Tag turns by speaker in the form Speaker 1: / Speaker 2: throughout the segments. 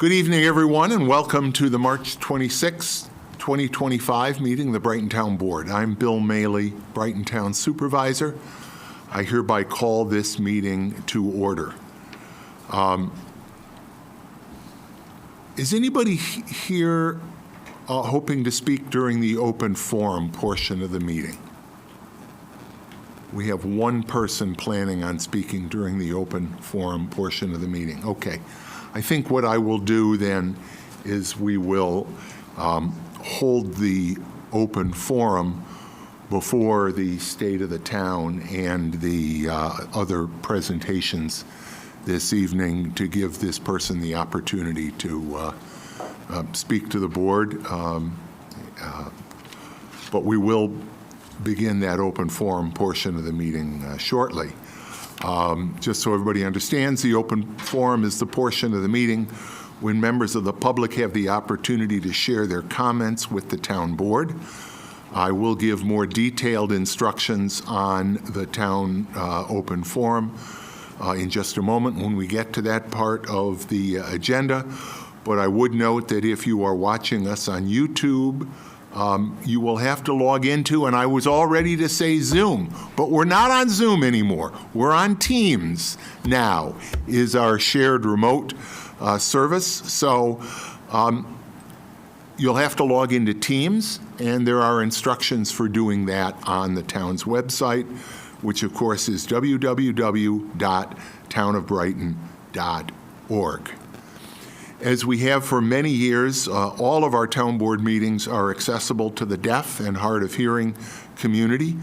Speaker 1: Good evening, everyone, and welcome to the March 26, 2025 meeting of the Brighton Town Board. I'm Bill Maley, Brighton Town Supervisor. I hereby call this meeting to order. Is anybody here hoping to speak during the open forum portion of the meeting? We have one person planning on speaking during the open forum portion of the meeting. Okay. I think what I will do then is we will hold the open forum before the state of the town and the other presentations this evening to give this person the opportunity to speak to the board. But we will begin that open forum portion of the meeting shortly. Just so everybody understands, the open forum is the portion of the meeting when members of the public have the opportunity to share their comments with the town board. I will give more detailed instructions on the town open forum in just a moment when we get to that part of the agenda. But I would note that if you are watching us on YouTube, you will have to log into, and I was all ready to say Zoom, but we're not on Zoom anymore. We're on Teams now, is our shared remote service. So you'll have to log into Teams, and there are instructions for doing that on the town's website, which of course is www.townofbrighton.org. As we have for many years, all of our town board meetings are accessible to the deaf and hard of hearing community.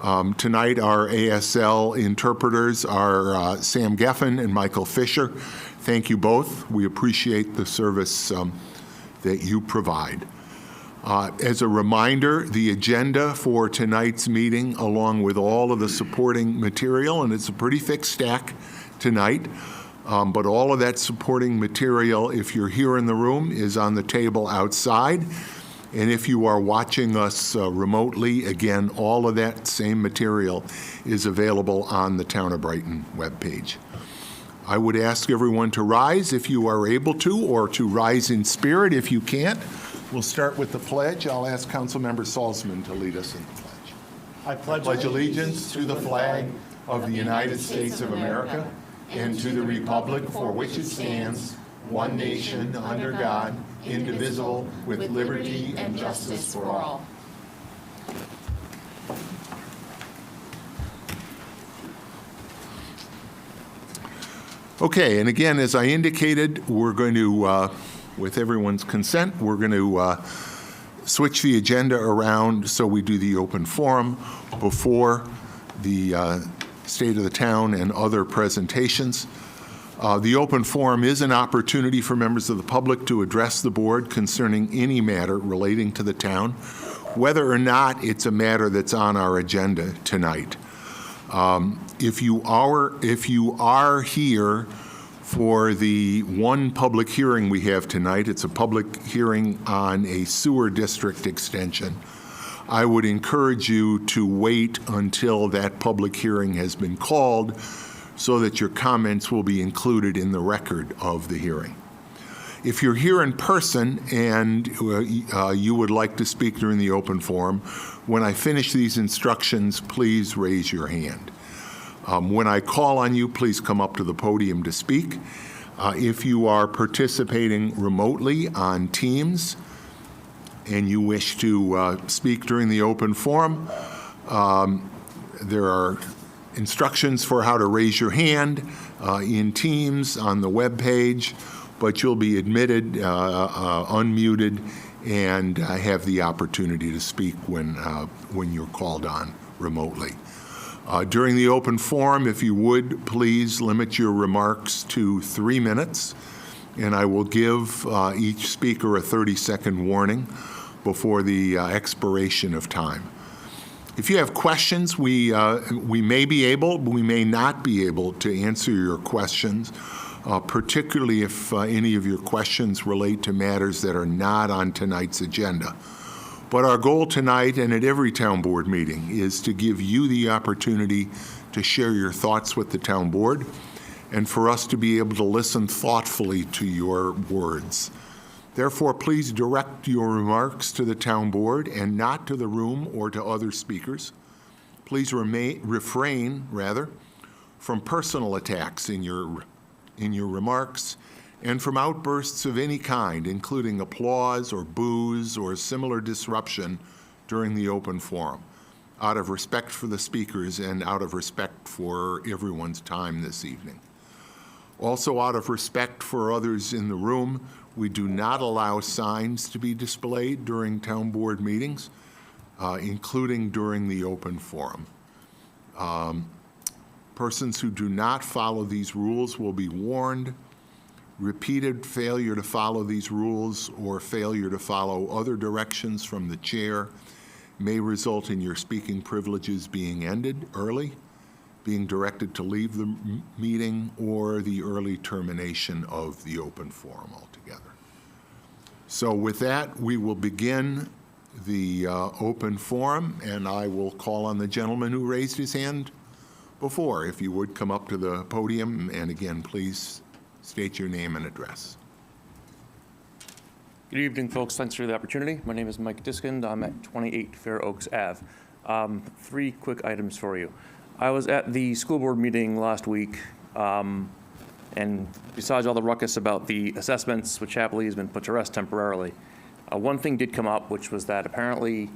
Speaker 1: Tonight, our ASL interpreters are Sam Geffen and Michael Fisher. Thank you both. We appreciate the service that you provide. As a reminder, the agenda for tonight's meeting, along with all of the supporting material, and it's a pretty thick stack tonight, but all of that supporting material, if you're here in the room, is on the table outside. And if you are watching us remotely, again, all of that same material is available on the Town of Brighton webpage. I would ask everyone to rise if you are able to, or to rise in spirit if you can't. We'll start with the pledge. I'll ask Councilmember Salzman to lead us in the pledge.
Speaker 2: I pledge allegiance to the flag of the United States of America and to the republic for which it stands, one nation, under God, indivisible, with liberty and justice for all.
Speaker 1: Okay, and again, as I indicated, we're going to, with everyone's consent, we're going to switch the agenda around so we do the open forum before the state of the town and other presentations. The open forum is an opportunity for members of the public to address the board concerning any matter relating to the town, whether or not it's a matter that's on our agenda tonight. If you are here for the one public hearing we have tonight, it's a public hearing on a sewer district extension. I would encourage you to wait until that public hearing has been called so that your comments will be included in the record of the hearing. If you're here in person and you would like to speak during the open forum, when I finish these instructions, please raise your hand. When I call on you, please come up to the podium to speak. If you are participating remotely on Teams, and you wish to speak during the open forum, there are instructions for how to raise your hand in Teams on the web page, but you'll be admitted, unmuted, and have the opportunity to speak when you're called on remotely. During the open forum, if you would, please limit your remarks to 3 minutes, and I will give each speaker a 30-second warning before the expiration of time. If you have questions, we may be able, but we may not be able to answer your questions, particularly if any of your questions relate to matters that are not on tonight's agenda. But our goal tonight and at every town board meeting is to give you the opportunity to share your thoughts with the town board and for us to be able to listen thoughtfully to your words. Therefore, please direct your remarks to the town board and not to the room or to other speakers. Please refrain from personal attacks in your remarks and from outbursts of any kind, including applause or boos or similar disruption during the open forum, out of respect for the speakers and out of respect for everyone's time this evening. Also, out of respect for others in the room, we do not allow signs to be displayed during town board meetings, including during the open forum. Persons who do not follow these rules will be warned. Repeated failure to follow these rules or failure to follow other directions from the chair may result in your speaking privileges being ended early, being directed to leave the meeting, or the early termination of the open forum altogether. So with that, we will begin the open forum, and I will call on the gentleman who raised his hand before. If you would come up to the podium, and again, please state your name and address.
Speaker 3: Good evening, folks. Thanks for the opportunity. My name is Mike Diskind. I'm at 28 Fair Oaks Ave. 3 quick items for you. I was at the school board meeting last week, and besides all the ruckus about the assessments, which happily has been put to rest temporarily, one thing did come up, which was that apparently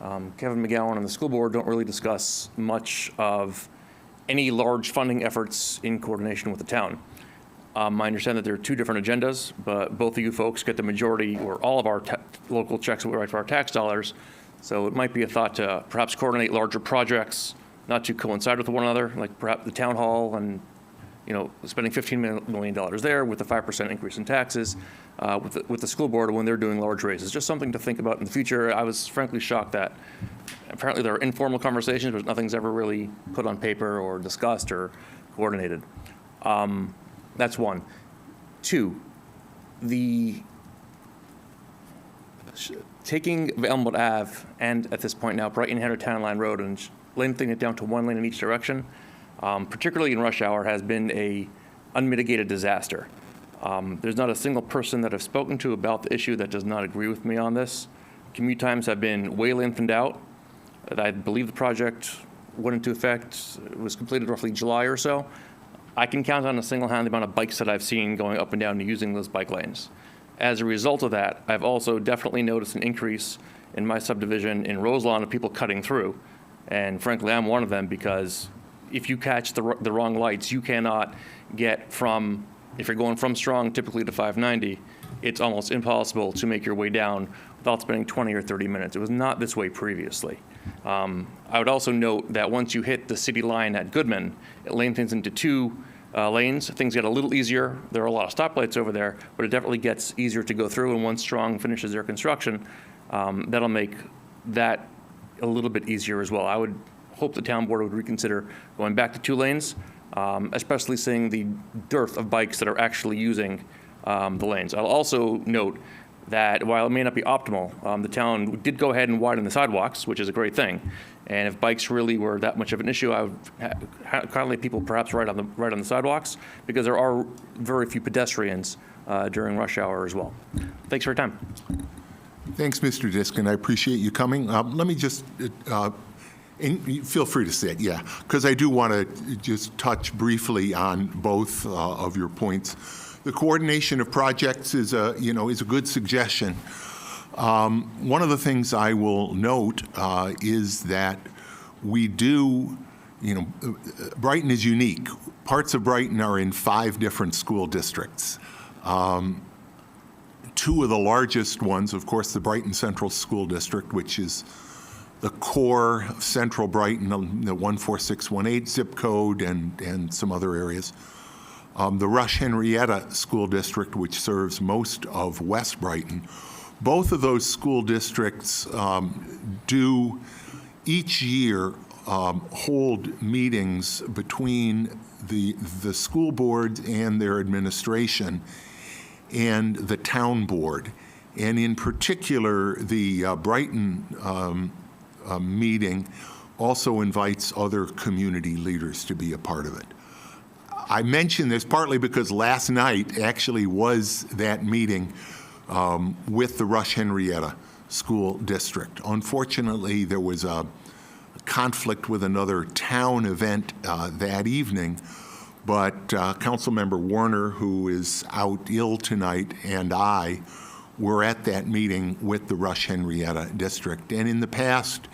Speaker 3: Kevin McGowan and the school board don't really discuss much of any large funding efforts in coordination with the town. I understand that there are 2 different agendas, but both of you folks get the majority or all of our local checks that we write for our tax dollars. So it might be a thought to perhaps coordinate larger projects, not to coincide with one another, like perhaps the town hall and, spending $15 million there with the 5% increase in taxes with the school board when they're doing large raises. Just something to think about in the future. I was frankly shocked that apparently there are informal conversations, but nothing's ever really put on paper or discussed or coordinated. That's 1. 2, taking Elmwood Ave and at this point now Brighton Header Town Line Road and lengthening it down to 1 lane in each direction, particularly in rush hour, has been a unmitigated disaster. There's not a single person that I've spoken to about the issue that does not agree with me on this. Commute times have been way lengthened out. I believe the project went into effect, it was completed roughly July or so. I can count on a single hand the amount of bikes that I've seen going up and down and using those bike lanes. As a result of that, I've also definitely noticed an increase in my subdivision in Roselawn of people cutting through. And frankly, I'm one of them, because if you catch the wrong lights, you cannot get from, if you're going from Strong typically to 590, it's almost impossible to make your way down without spending 20 or 30 minutes. It was not this way previously. I would also note that once you hit the city line at Goodman, it lengthens into 2 lanes. Things get a little easier. There are a lot of stoplights over there, but it definitely gets easier to go through. And once Strong finishes their construction, that'll make that a little bit easier as well. I would hope the town board would reconsider going back to 2 lanes, especially seeing the dearth of bikes that are actually using the lanes. I'll also note that while it may not be optimal, the town did go ahead and widen the sidewalks, which is a great thing. And if bikes really were that much of an issue, I would kindly people perhaps ride on the sidewalks, because there are very few pedestrians during rush hour as well. Thanks for your time.
Speaker 1: Thanks, Mr. Diskin. I appreciate you coming. Let me just, and feel free to sit, yeah, because I do want to just touch briefly on both of your points. The coordination of projects is a good suggestion. One of the things I will note is that we do, Brighton is unique. Parts of Brighton are in 5 different school districts. 2 of the largest ones, of course, the Brighton Central School District, which is the core of Central Brighton, the 14618 zip code and some other areas. The Rush Henrietta School District, which serves most of West Brighton. Both of those school districts do each year hold meetings between the school board and their administration and the town board. And in particular, the Brighton meeting also invites other community leaders to be a part of it. I mention this partly because last night actually was that meeting with the Rush Henrietta School District. Unfortunately, there was a conflict with another town event that evening, but Councilmember Warner, who is out ill tonight, and I were at that meeting with the Rush Henrietta District. And in the past,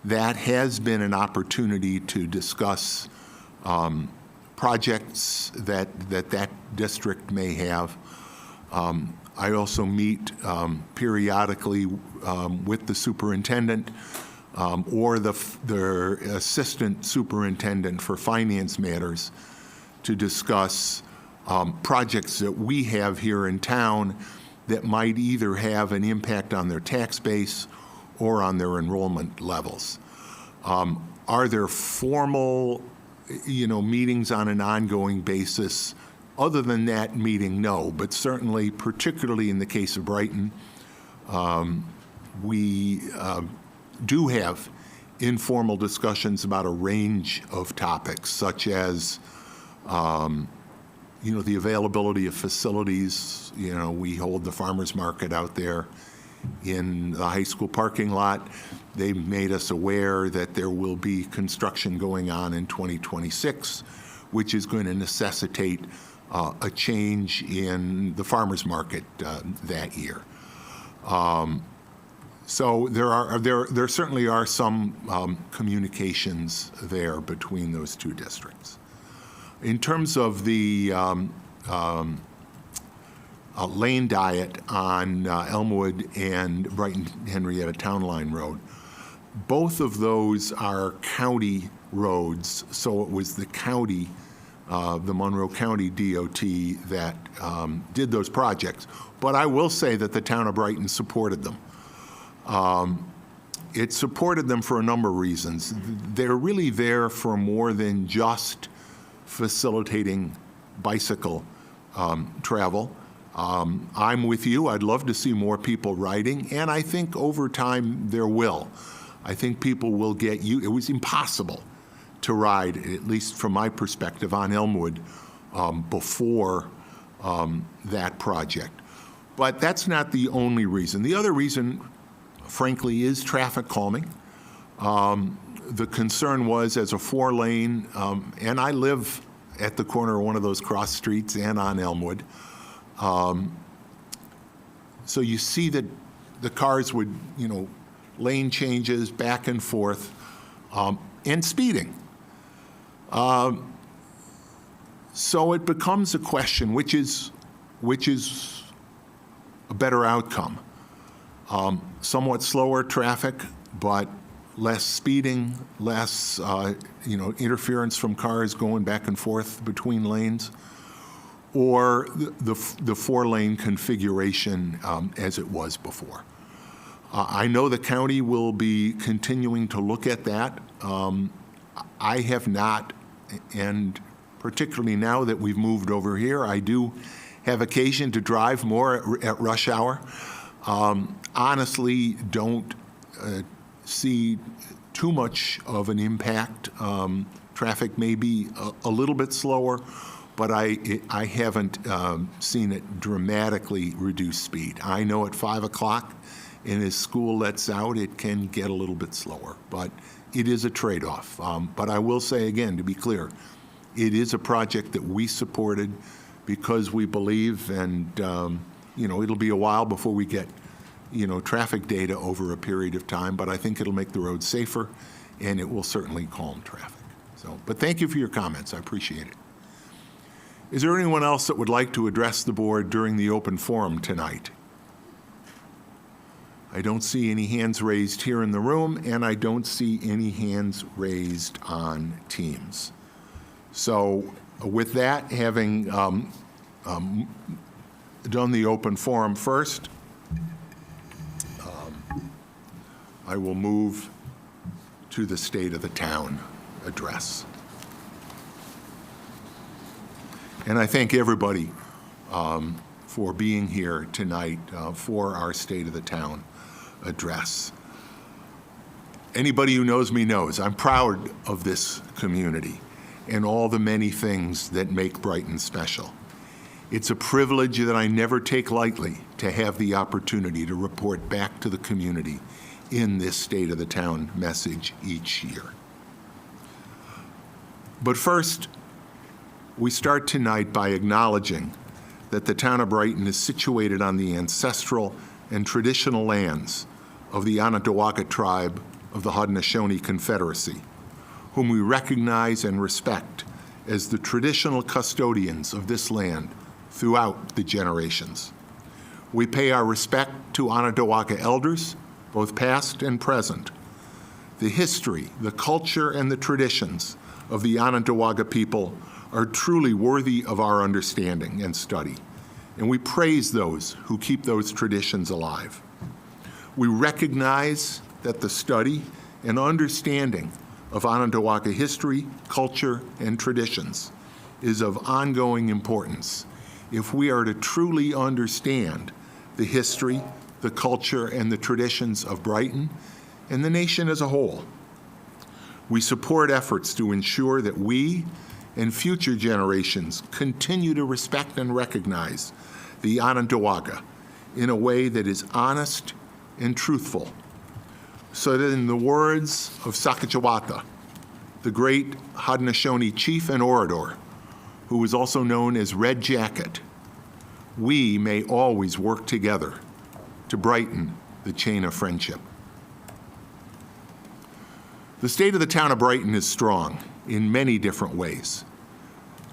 Speaker 1: that has been an opportunity to discuss projects that district may have. I also meet periodically with the superintendent or the assistant superintendent for finance matters to discuss projects that we have here in town that might either have an impact on their tax base or on their enrollment levels. Are there formal, meetings on an ongoing basis? Other than that meeting, no, but certainly, particularly in the case of Brighton, we do have informal discussions about a range of topics, such as, the availability of facilities. We hold the farmers market out there in the high school parking lot. They made us aware that there will be construction going on in 2026, which is going to necessitate a change in the farmers market that year. So there certainly are some communications there between those two districts. In terms of the lane diet on Elmwood and Brighton Henrietta Town Line Road, both of those are county roads, so it was the county, the Monroe County DOT that did those projects. But I will say that the town of Brighton supported them. It supported them for a number of reasons. They're really there for more than just facilitating bicycle travel. I'm with you. I'd love to see more people riding, and I think over time there will. I think people will get you. It was impossible to ride, at least from my perspective, on Elmwood before that project. But that's not the only reason. The other reason, frankly, is traffic calming. The concern was, as a 4-lane, and I live at the corner of one of those cross streets and on Elmwood, so you see that the cars would, lane changes back and forth, and speeding. So it becomes a question, which is a better outcome? Somewhat slower traffic, but less speeding, less interference from cars going back and forth between lanes, or the 4-lane configuration as it was before. I know the county will be continuing to look at that. I have not, and particularly now that we've moved over here, I do have occasion to drive more at rush hour. Honestly, don't see too much of an impact. Traffic may be a little bit slower, but I haven't seen it dramatically reduce speed. I know at 5 o'clock, and as school lets out, it can get a little bit slower, but it is a trade-off. But I will say again, to be clear, it is a project that we supported because we believe, and it'll be a while before we get traffic data over a period of time, but I think it'll make the roads safer, and it will certainly calm traffic. But thank you for your comments. I appreciate it. Is there anyone else that would like to address the board during the open forum tonight? I don't see any hands raised here in the room, and I don't see any hands raised on Teams. So with that, having done the open forum first, I will move to the State of the Town address. And I thank everybody for being here tonight for our State of the Town address. Anybody who knows me knows I'm proud of this community. and all the many things that make Brighton special. It's a privilege that I never take lightly to have the opportunity to report back to the community in this State of the Town message each year. But first, we start tonight by acknowledging that the town of Brighton is situated on the ancestral and traditional lands of the Onondaga tribe of the Haudenosaunee Confederacy, whom we recognize and respect as the traditional custodians of this land throughout the generations. We pay our respect to Onondaga elders, both past and present. The history, the culture, and the traditions of the Onondaga people are truly worthy of our understanding and study, and we praise those who keep those traditions alive. We recognize that the study and understanding of Onondaga history, culture, and traditions is of ongoing importance if we are to truly understand the history, the culture, and the traditions of Brighton and the nation as a whole. We support efforts to ensure that we and future generations continue to respect and recognize the Onondaga in a way that is honest and truthful, so that in the words of Sacagawea, the great Haudenosaunee chief and orator, who was also known as Red Jacket, we may always work together to brighten the chain of friendship. The state of the town of Brighton is strong in many different ways.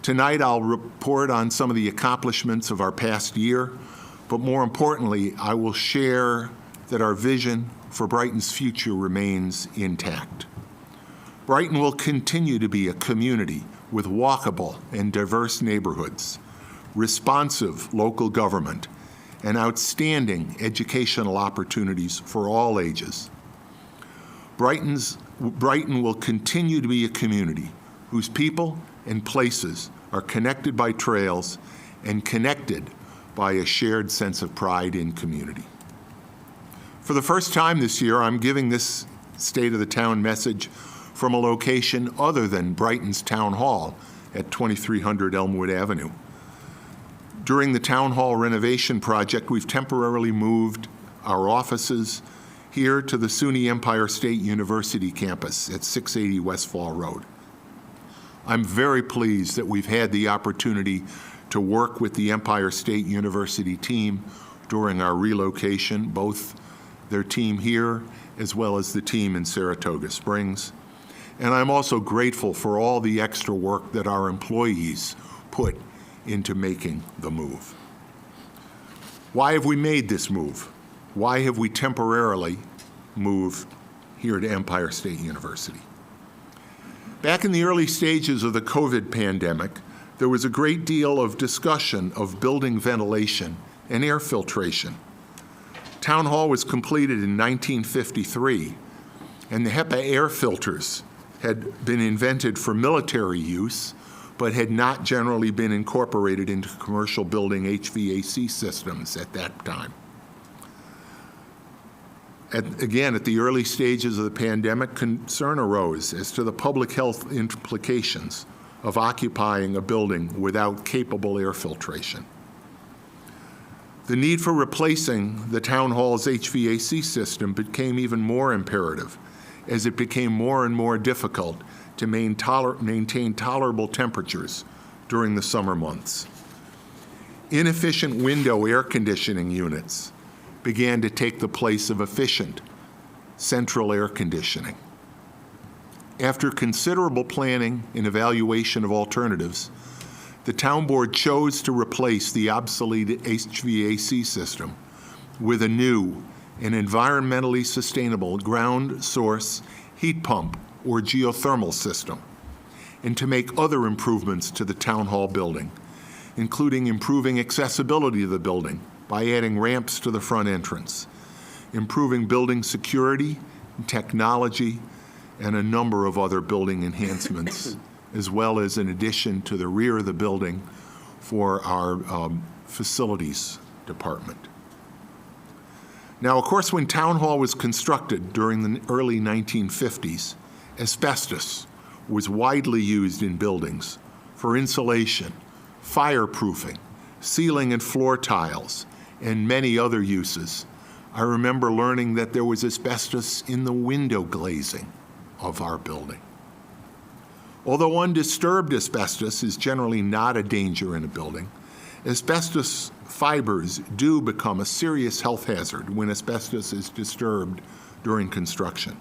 Speaker 1: Tonight I'll report on some of the accomplishments of our past year, but more importantly, I will share that our vision for Brighton's future remains intact. Brighton will continue to be a community with walkable and diverse neighborhoods, responsive local government, and outstanding educational opportunities for all ages. Brighton will continue to be a community whose people and places are connected by trails and connected by a shared sense of pride in community. For the first time this year, I'm giving this State of the Town message from a location other than Brighton's Town Hall at 2300 Elmwood Avenue. During the Town Hall renovation project, we've temporarily moved our offices here to the SUNY Empire State University campus at 680 West Fall Road. I'm very pleased that we've had the opportunity to work with the Empire State University team during our relocation, both their team here as well as the team in Saratoga Springs. And I'm also grateful for all the extra work that our employees put into making the move. Why have we made this move? Why have we temporarily moved here to Empire State University? Back in the early stages of the COVID pandemic, there was a great deal of discussion of building ventilation and air filtration. Town Hall was completed in 1953, and the HEPA air filters had been invented for military use, but had not generally been incorporated into commercial building HVAC systems at that time. Again, at the early stages of the pandemic, concern arose as to the public health implications of occupying a building without capable air filtration. The need for replacing the town hall's HVAC system became even more imperative as it became more and more difficult to maintain tolerable temperatures during the summer months. Inefficient window air conditioning units began to take the place of efficient central air conditioning. After considerable planning and evaluation of alternatives, the town board chose to replace the obsolete HVAC system with a new and environmentally sustainable ground source heat pump or geothermal system, and to make other improvements to the town hall building, including improving accessibility to the building by adding ramps to the front entrance, improving building security, technology, and a number of other building enhancements, as well as an addition to the rear of the building for our facilities department. Now, of course, when Town Hall was constructed during the early 1950s, asbestos was widely used in buildings for insulation, fireproofing, ceiling and floor tiles, and many other uses. I remember learning that there was asbestos in the window glazing of our building. Although undisturbed asbestos is generally not a danger in a building, asbestos fibers do become a serious health hazard when asbestos is disturbed during construction.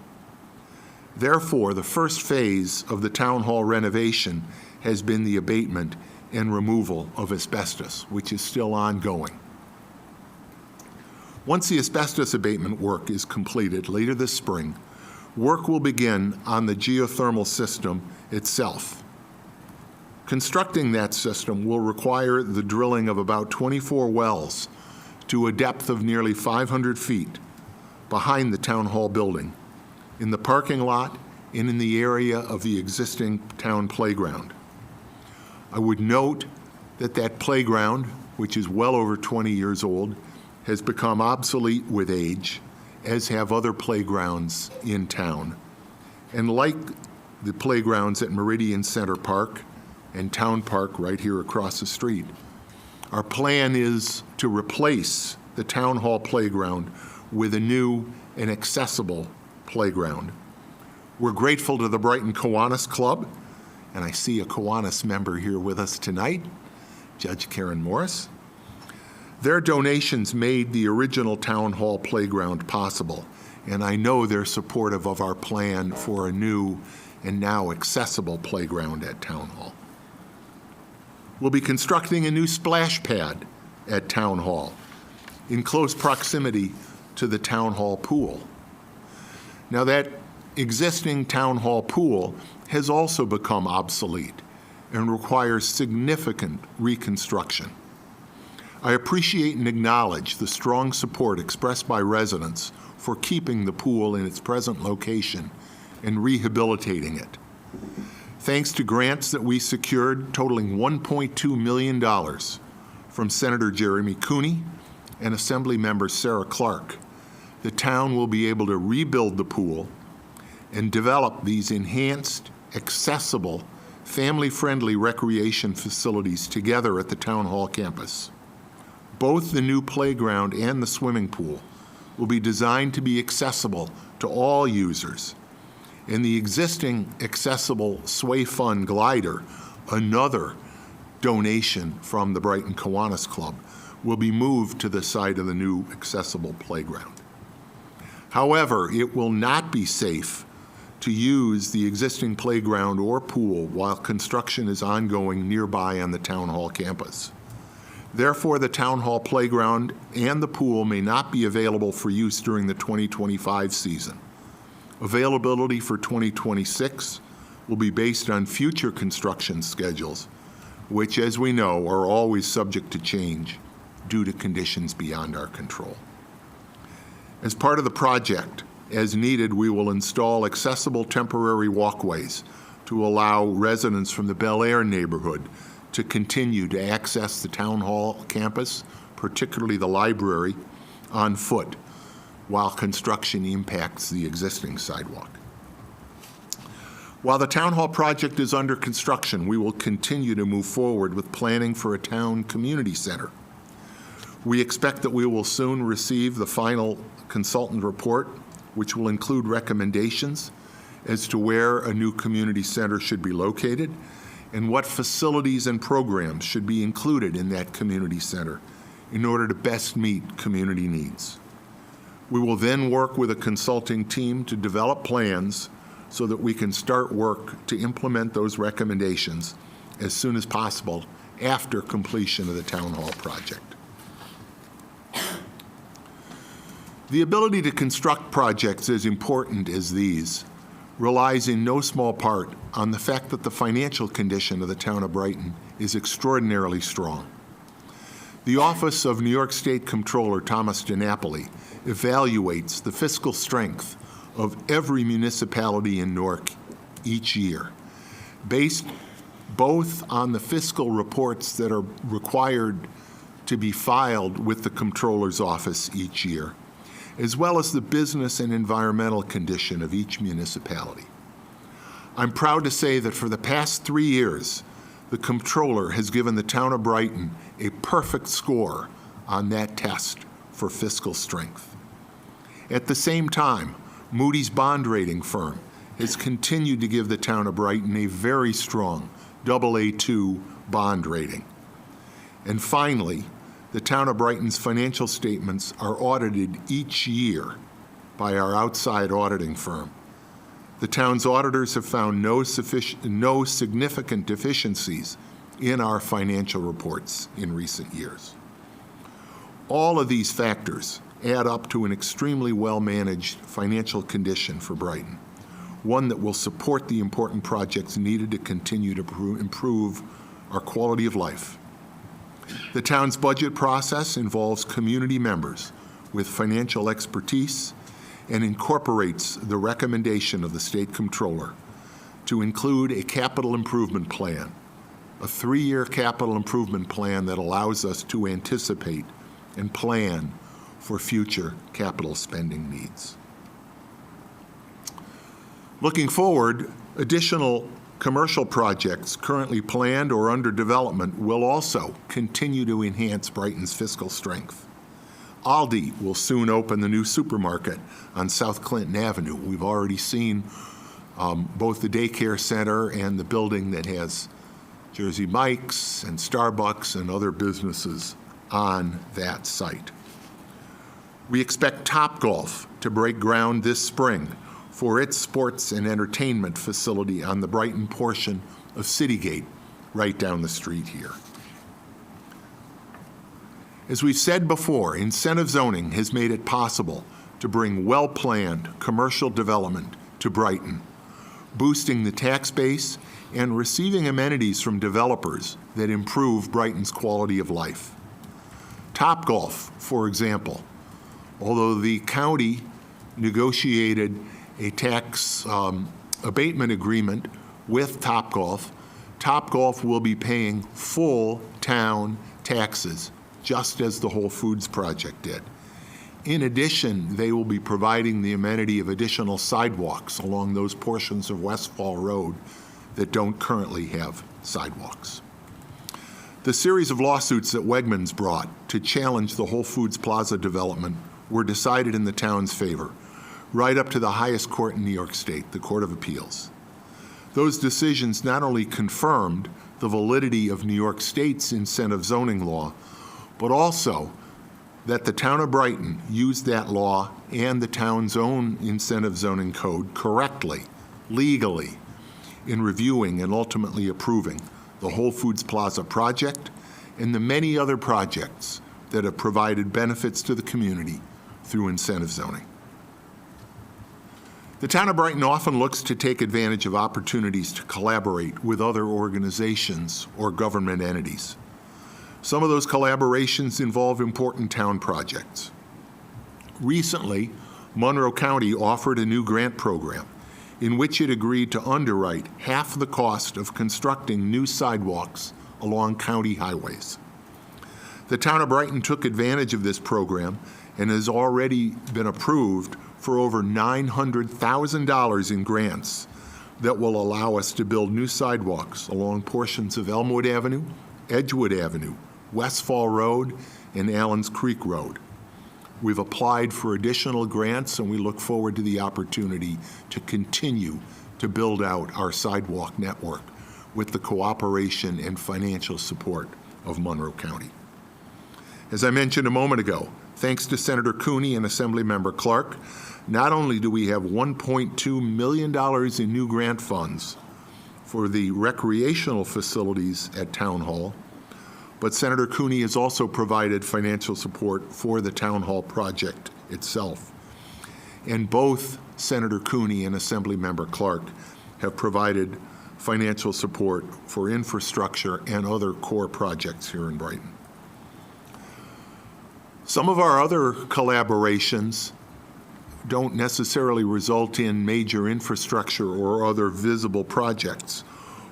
Speaker 1: Therefore, the first phase of the town hall renovation has been the abatement and removal of asbestos, which is still ongoing. Once the asbestos abatement work is completed later this spring, work will begin on the geothermal system itself. Constructing that system will require the drilling of about 24 wells to a depth of nearly 500 feet behind the town hall building, in the parking lot and in the area of the existing town playground. I would note that that playground, which is well over 20 years old, has become obsolete with age, as have other playgrounds in town. And like the playgrounds at Meridian Center Park and Town Park right here across the street, our plan is to replace the Town Hall playground with a new and accessible playground. We're grateful to the Brighton Kiwanis Club, and I see a Kiwanis member here with us tonight, Judge Karen Morris. Their donations made the original Town Hall playground possible, and I know they're supportive of our plan for a new and now accessible playground at Town Hall. We'll be constructing a new splash pad at Town Hall in close proximity to the Town Hall pool. Now, that existing Town Hall pool has also become obsolete and requires significant reconstruction. I appreciate and acknowledge the strong support expressed by residents for keeping the pool in its present location and rehabilitating it. Thanks to grants that we secured totaling $1.2 million from Senator Jeremy Cooney and Assemblymember Sarah Clark, the town will be able to rebuild the pool and develop these enhanced, accessible, family-friendly recreation facilities together at the Town Hall campus. Both the new playground and the swimming pool will be designed to be accessible to all users. And the existing accessible Sway Fun glider, another donation from the Brighton Kiwanis Club, will be moved to the site of the new accessible playground. However, it will not be safe to use the existing playground or pool while construction is ongoing nearby on the Town Hall campus. Therefore, the Town Hall playground and the pool may not be available for use during the 2025 season. Availability for 2026 will be based on future construction schedules, which, as we know, are always subject to change due to conditions beyond our control. As part of the project, as needed, we will install accessible temporary walkways to allow residents from the Bel Air neighborhood to continue to access the Town Hall campus, particularly the library, on foot, while construction impacts the existing sidewalk. While the Town Hall project is under construction, we will continue to move forward with planning for a town community center. We expect that we will soon receive the final consultant report, which will include recommendations as to where a new community center should be located and what facilities and programs should be included in that community center in order to best meet community needs. We will then work with a consulting team to develop plans so that we can start work to implement those recommendations as soon as possible after completion of the Town Hall project. The ability to construct projects as important as these relies in no small part on the fact that the financial condition of the town of Brighton is extraordinarily strong. The Office of New York State Comptroller Thomas DiNapoli evaluates the fiscal strength of every municipality in Newark each year, based both on the fiscal reports that are required to be filed with the Comptroller's office each year, as well as the business and environmental condition of each municipality. I'm proud to say that for the past 3 years, the comptroller has given the town of Brighton a perfect score on that test for fiscal strength. At the same time, Moody's bond rating firm has continued to give the town of Brighton a very strong AA2 bond rating. And finally, the town of Brighton's financial statements are audited each year by our outside auditing firm. The town's auditors have found no significant deficiencies in our financial reports in recent years. All of these factors add up to an extremely well-managed financial condition for Brighton, one that will support the important projects needed to continue to improve our quality of life. The town's budget process involves community members with financial expertise and incorporates the recommendation of the state comptroller to include a capital improvement plan, a 3-year capital improvement plan that allows us to anticipate and plan for future capital spending needs. Looking forward, additional commercial projects currently planned or under development will also continue to enhance Brighton's fiscal strength. Aldi will soon open the new supermarket on South Clinton Avenue. We've already seen both the daycare center and the building that has Jersey Mike's and Starbucks and other businesses on that site. We expect Topgolf to break ground this spring for its sports and entertainment facility on the Brighton portion of Citygate, right down the street here. As we've said before, incentive zoning has made it possible to bring well-planned commercial development to Brighton, boosting the tax base and receiving amenities from developers that improve Brighton's quality of life. Topgolf, for example, although the county negotiated a tax abatement agreement with Topgolf, Topgolf will be paying full town taxes, just as the Whole Foods project did. In addition, they will be providing the amenity of additional sidewalks along those portions of Westfall Road that don't currently have sidewalks. The series of lawsuits that Wegmans brought to challenge the Whole Foods Plaza development were decided in the town's favor, right up to the highest court in New York State, the Court of Appeals. Those decisions not only confirmed the validity of New York State's incentive zoning law, but also that the town of Brighton used that law and the town's own incentive zoning code correctly, legally, in reviewing and ultimately approving the Whole Foods Plaza project and the many other projects that have provided benefits to the community through incentive zoning. The town of Brighton often looks to take advantage of opportunities to collaborate with other organizations or government entities. Some of those collaborations involve important town projects. Recently, Monroe County offered a new grant program in which it agreed to underwrite half the cost of constructing new sidewalks along county highways. The town of Brighton took advantage of this program and has already been approved for over $900,000 in grants that will allow us to build new sidewalks along portions of Elmwood Avenue, Edgewood Avenue, Westfall Road, and Allens Creek Road. We've applied for additional grants, and we look forward to the opportunity to continue to build out our sidewalk network with the cooperation and financial support of Monroe County. As I mentioned a moment ago, thanks to Senator Cooney and Assemblymember Clark, not only do we have $1.2 million in new grant funds for the recreational facilities at Town Hall, but Senator Cooney has also provided financial support for the Town Hall project itself. And both Senator Cooney and Assemblymember Clark have provided financial support for infrastructure and other core projects here in Brighton. Some of our other collaborations don't necessarily result in major infrastructure or other visible projects,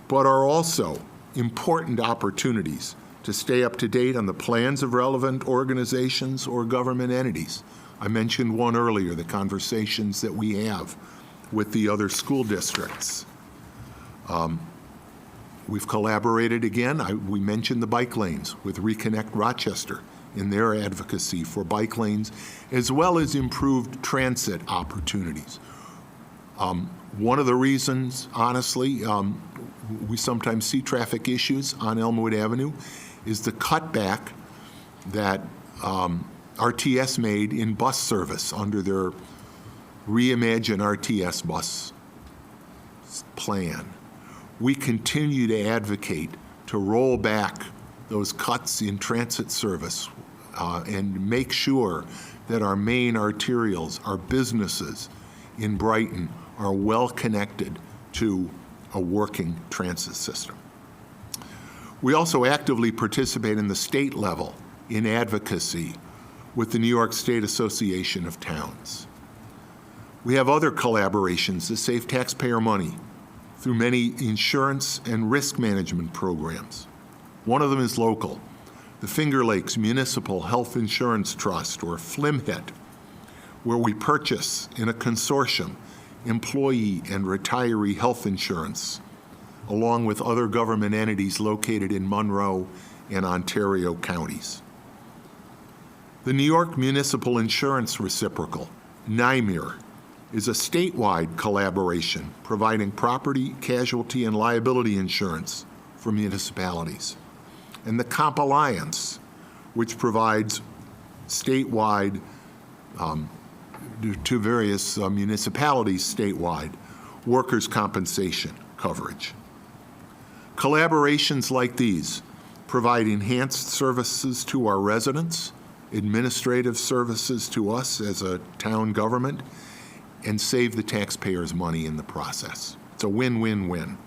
Speaker 1: but are also important opportunities to stay up to date on the plans of relevant organizations or government entities. I mentioned one earlier, the conversations that we have with the other school districts. We've collaborated again. We mentioned the bike lanes with Reconnect Rochester in their advocacy for bike lanes, as well as improved transit opportunities. One of the reasons, honestly, we sometimes see traffic issues on Elmwood Avenue is the cutback that RTS made in bus service under their Reimagine RTS bus plan. We continue to advocate to roll back those cuts in transit service and make sure that our main arterials, our businesses in Brighton, are well connected to a working transit system. We also actively participate in the state level in advocacy with the New York State Association of Towns. We have other collaborations that save taxpayer money through many insurance and risk management programs. One of them is local, the Finger Lakes Municipal Health Insurance Trust, or FLIMHIT, where we purchase in a consortium employee and retiree health insurance, along with other government entities located in Monroe and Ontario counties. The New York Municipal Insurance Reciprocal, NYMIR, is a statewide collaboration providing property, casualty, and liability insurance for municipalities. And the Comp Alliance, which provides statewide to various municipalities statewide workers' compensation coverage. Collaborations like these provide enhanced services to our residents, administrative services to us as a town government, and save the taxpayers money in the process. It's a win-win-win.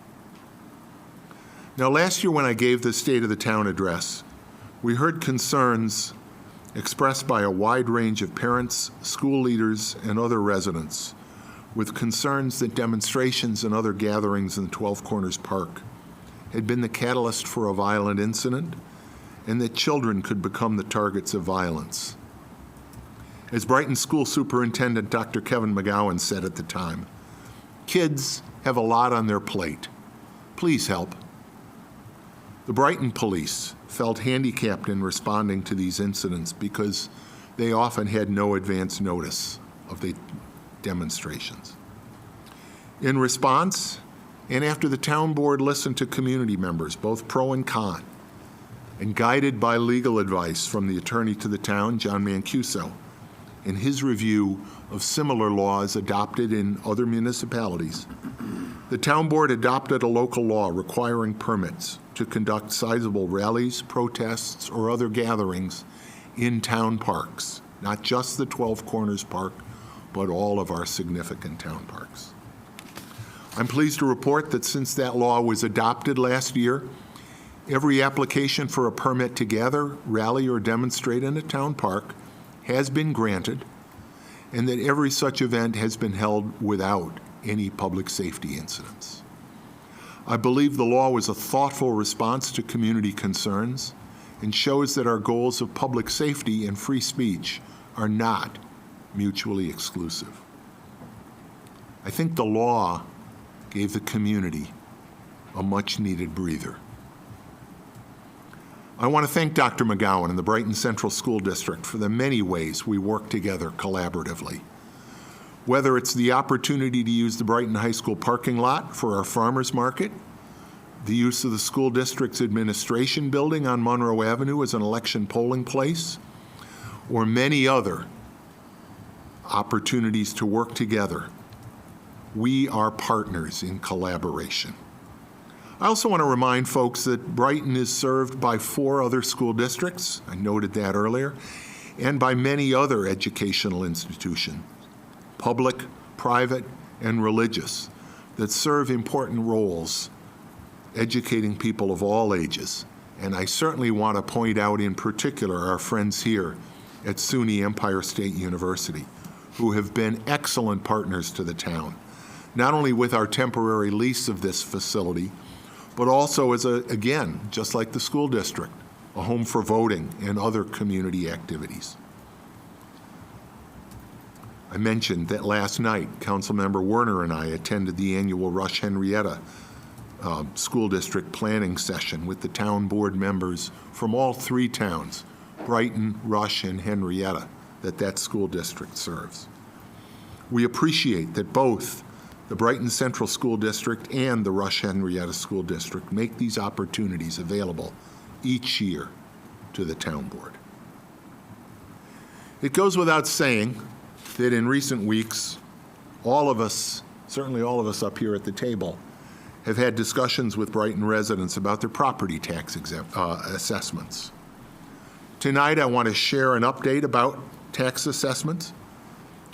Speaker 1: Now, last year when I gave the State of the Town address, we heard concerns expressed by a wide range of parents, school leaders, and other residents with concerns that demonstrations and other gatherings in 12 Corners Park had been the catalyst for a violent incident and that children could become the targets of violence. As Brighton School Superintendent Dr. Kevin McGowan said at the time, kids have a lot on their plate. Please help. The Brighton police felt handicapped in responding to these incidents because they often had no advance notice of the demonstrations. In response, and after the town board listened to community members, both pro and con, and guided by legal advice from the attorney to the town, John Mancuso, in his review of similar laws adopted in other municipalities, the town board adopted a local law requiring permits to conduct sizable rallies, protests, or other gatherings in town parks, not just the 12 Corners Park, but all of our significant town parks. I'm pleased to report that since that law was adopted last year, every application for a permit to gather, rally, or demonstrate in a town park has been granted, and that every such event has been held without any public safety incidents. I believe the law was a thoughtful response to community concerns and shows that our goals of public safety and free speech are not mutually exclusive. I think the law gave the community a much-needed breather. I want to thank Dr. McGowan and the Brighton Central School District for the many ways we work together collaboratively. Whether it's the opportunity to use the Brighton High School parking lot for our farmers market, the use of the school district's administration building on Monroe Avenue as an election polling place, or many other opportunities to work together, we are partners in collaboration. I also want to remind folks that Brighton is served by 4 other school districts, I noted that earlier, and by many other educational institutions, public, private, and religious, that serve important roles educating people of all ages. And I certainly want to point out in particular our friends here at SUNY Empire State University, who have been excellent partners to the town, not only with our temporary lease of this facility, but also as again, just like the school district, a home for voting and other community activities. I mentioned that last night, Councilmember Werner and I attended the annual Rush Henrietta school district planning session with the town board members from all three towns, Brighton, Rush, and Henrietta, that school district serves. We appreciate that both the Brighton Central School District and the Rush Henrietta School District make these opportunities available each year to the town board. It goes without saying that in recent weeks, all of us, certainly all of us up here at the table, have had discussions with Brighton residents about their property tax assessments. Tonight, I want to share an update about tax assessments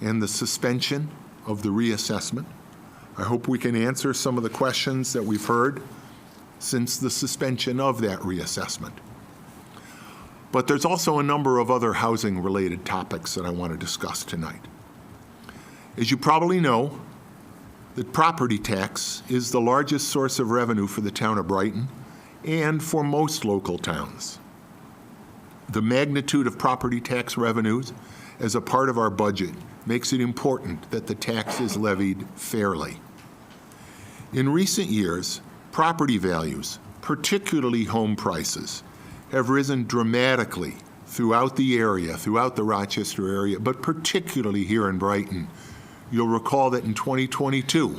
Speaker 1: and the suspension of the reassessment. I hope we can answer some of the questions that we've heard since the suspension of that reassessment. But there's also a number of other housing-related topics that I want to discuss tonight. As you probably know, the property tax is the largest source of revenue for the town of Brighton and for most local towns. The magnitude of property tax revenues as a part of our budget makes it important that the tax is levied fairly. In recent years, property values, particularly home prices, have risen dramatically throughout the area, throughout the Rochester area, but particularly here in Brighton. You'll recall that in 2022,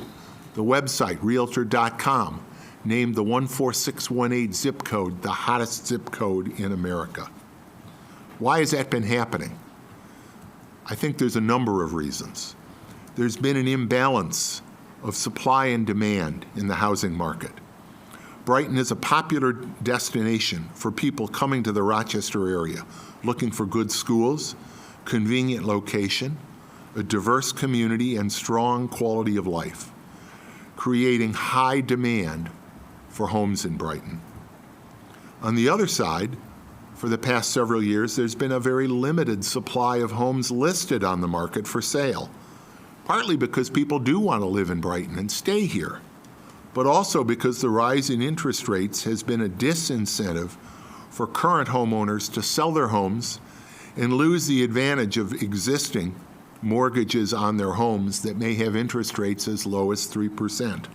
Speaker 1: the website Realtor.com named the 14618 zip code the hottest zip code in America. Why has that been happening? I think there's a number of reasons. There's been an imbalance of supply and demand in the housing market. Brighton is a popular destination for people coming to the Rochester area, looking for good schools, convenient location, a diverse community, and strong quality of life, creating high demand for homes in Brighton. On the other side, for the past several years, there's been a very limited supply of homes listed on the market for sale, partly because people do want to live in Brighton and stay here, but also because the rise in interest rates has been a disincentive for current homeowners to sell their homes and lose the advantage of existing mortgages on their homes that may have interest rates as low as 3%.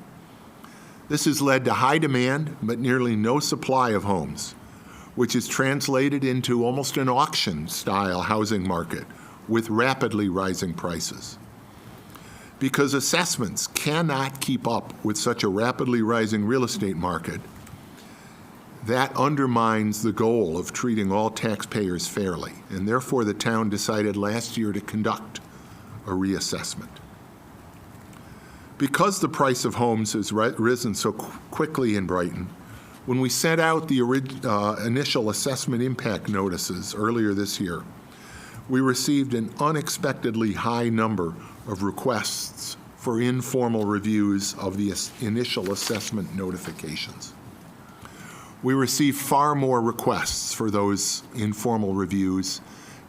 Speaker 1: This has led to high demand but nearly no supply of homes, which is translated into almost an auction-style housing market with rapidly rising prices. Because assessments cannot keep up with such a rapidly rising real estate market, that undermines the goal of treating all taxpayers fairly, and therefore the town decided last year to conduct a reassessment. Because the price of homes has risen so quickly in Brighton, when we sent out the initial assessment impact notices earlier this year, we received an unexpectedly high number of requests for informal reviews of the initial assessment notifications. We received far more requests for those informal reviews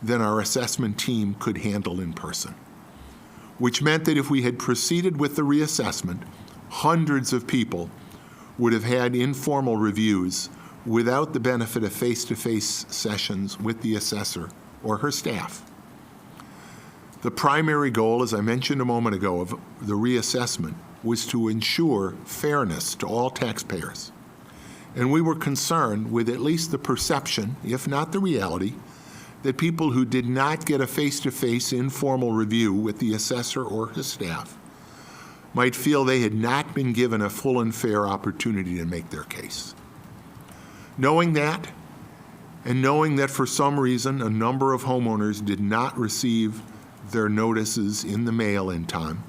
Speaker 1: than our assessment team could handle in person, which meant that if we had proceeded with the reassessment, hundreds of people would have had informal reviews without the benefit of face-to-face sessions with the assessor or her staff. The primary goal, as I mentioned a moment ago, of the reassessment was to ensure fairness to all taxpayers. And we were concerned with at least the perception, if not the reality, that people who did not get a face-to-face informal review with the assessor or his staff might feel they had not been given a full and fair opportunity to make their case. Knowing that, and knowing that for some reason a number of homeowners did not receive their notices in the mail in time,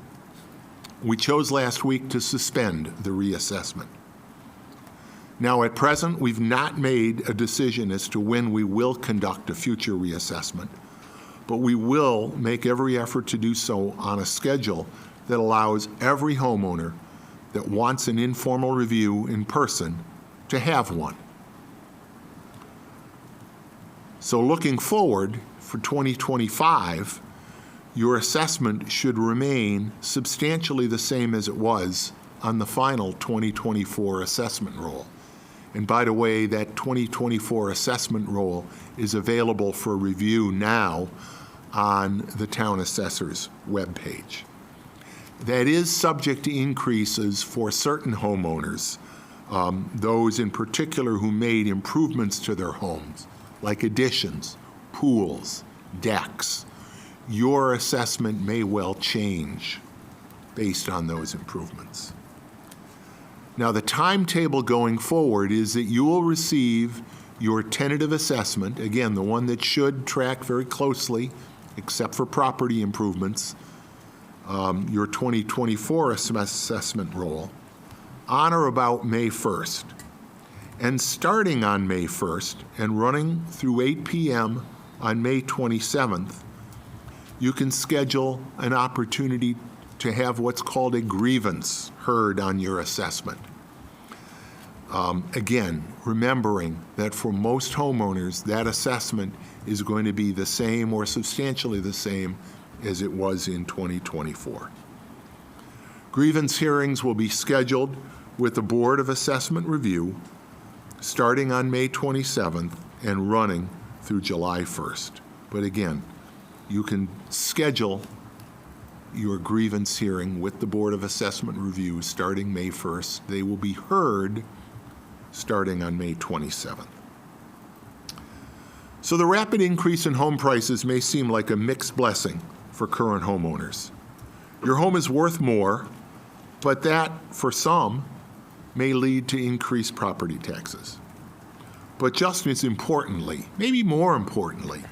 Speaker 1: we chose last week to suspend the reassessment. Now, at present, we've not made a decision as to when we will conduct a future reassessment, but we will make every effort to do so on a schedule that allows every homeowner that wants an informal review in person to have one. So looking forward for 2025, your assessment should remain substantially the same as it was on the final 2024 assessment roll. And by the way, that 2024 assessment roll is available for review now on the town assessor's webpage. That is subject to increases for certain homeowners those in particular who made improvements to their homes, like additions, pools, decks, your assessment may well change based on those improvements. Now, the timetable going forward is that you will receive your tentative assessment, again, the one that should track very closely, except for property improvements, your 2024 assessment roll, on or about May 1st. And starting on May 1st and running through 8 p.m. on May 27th, you can schedule an opportunity to have what's called a grievance heard on your assessment. Again, remembering that for most homeowners, that assessment is going to be the same or substantially the same as it was in 2024. Grievance hearings will be scheduled with the Board of Assessment Review starting on May 27th and running through July 1st. But again, you can schedule your grievance hearing with the Board of Assessment Review starting May 1st. They will be heard starting on May 27th. So the rapid increase in home prices may seem like a mixed blessing for current homeowners. Your home is worth more, but that, for some, may lead to increased property taxes. But just as importantly, maybe more importantly,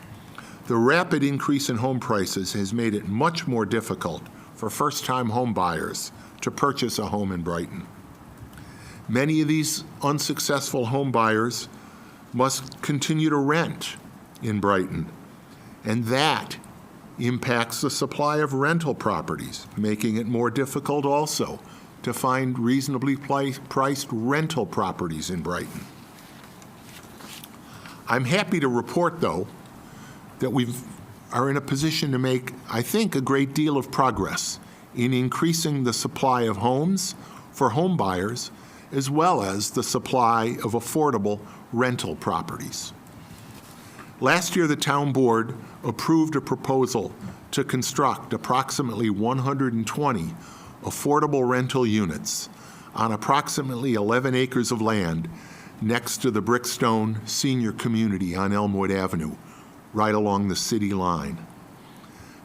Speaker 1: the rapid increase in home prices has made it much more difficult for first-time home buyers to purchase a home in Brighton. Many of these unsuccessful home buyers must continue to rent in Brighton, and that impacts the supply of rental properties, making it more difficult also to find reasonably priced rental properties in Brighton. I'm happy to report, though, that we are in a position to make, I think, a great deal of progress in increasing the supply of homes for home buyers, as well as the supply of affordable rental properties. Last year, the town board approved a proposal to construct approximately 120 affordable rental units on approximately 11 acres of land next to the Brickstone Senior Community on Elmwood Avenue, right along the city line.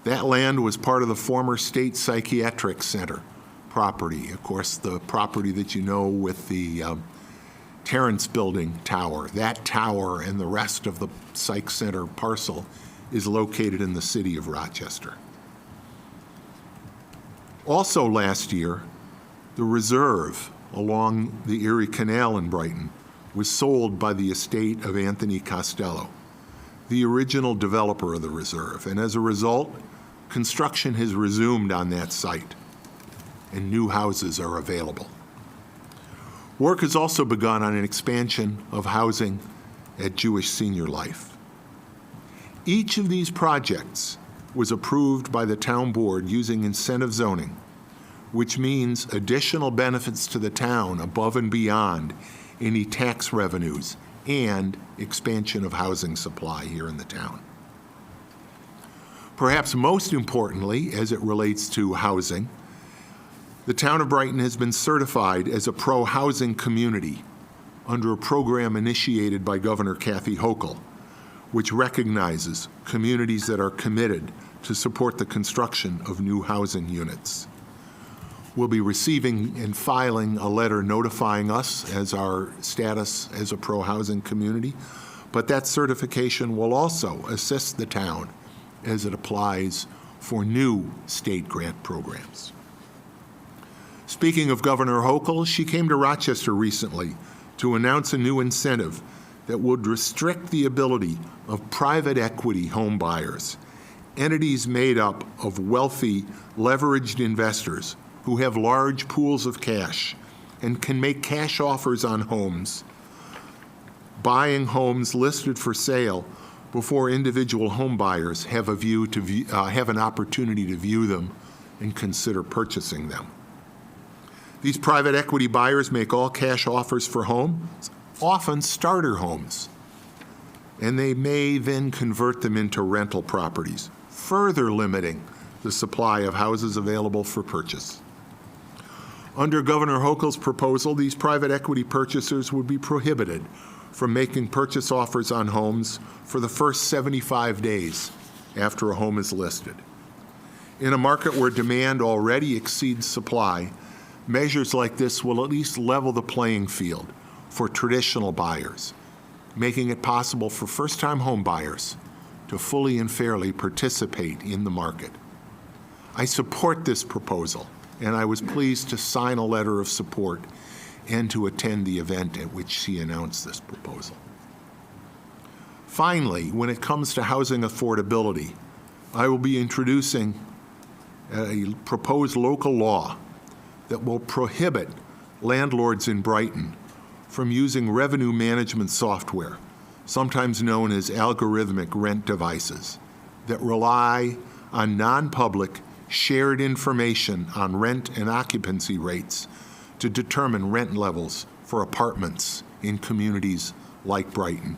Speaker 1: That land was part of the former State Psychiatric Center property, of course, the property that you know with the Terrence Building tower. That tower and the rest of the Psych Center parcel is located in the city of Rochester. Also last year, the reserve along the Erie Canal in Brighton was sold by the estate of Anthony Costello, the original developer of the reserve, and as a result, construction has resumed on that site, and new houses are available. Work has also begun on an expansion of housing at Jewish Senior Life. Each of these projects was approved by the town board using incentive zoning, which means additional benefits to the town above and beyond any tax revenues and expansion of housing supply here in the town. Perhaps most importantly, as it relates to housing, the town of Brighton has been certified as a pro-housing community under a program initiated by Governor Kathy Hochul, which recognizes communities that are committed to support the construction of new housing units. We'll be receiving and filing a letter notifying us as our status as a pro-housing community, but that certification will also assist the town as it applies for new state grant programs. Speaking of Governor Hochul, she came to Rochester recently to announce a new incentive that would restrict the ability of private equity home buyers, entities made up of wealthy, leveraged investors who have large pools of cash and can make cash offers on homes, buying homes listed for sale before individual home buyers have an opportunity to view them and consider purchasing them. These private equity buyers make all cash offers for homes, often starter homes, and they may then convert them into rental properties, further limiting the supply of houses available for purchase. Under Governor Hochul's proposal, these private equity purchasers would be prohibited from making purchase offers on homes for the first 75 days after a home is listed. In a market where demand already exceeds supply, measures like this will at least level the playing field for traditional buyers, making it possible for first-time home buyers to fully and fairly participate in the market. I support this proposal, and I was pleased to sign a letter of support and to attend the event at which she announced this proposal. Finally, when it comes to housing affordability, I will be introducing a proposed local law that will prohibit landlords in Brighton from using revenue management software, sometimes known as algorithmic rent devices, that rely on non-public shared information on rent and occupancy rates to determine rent levels for apartments in communities like Brighton.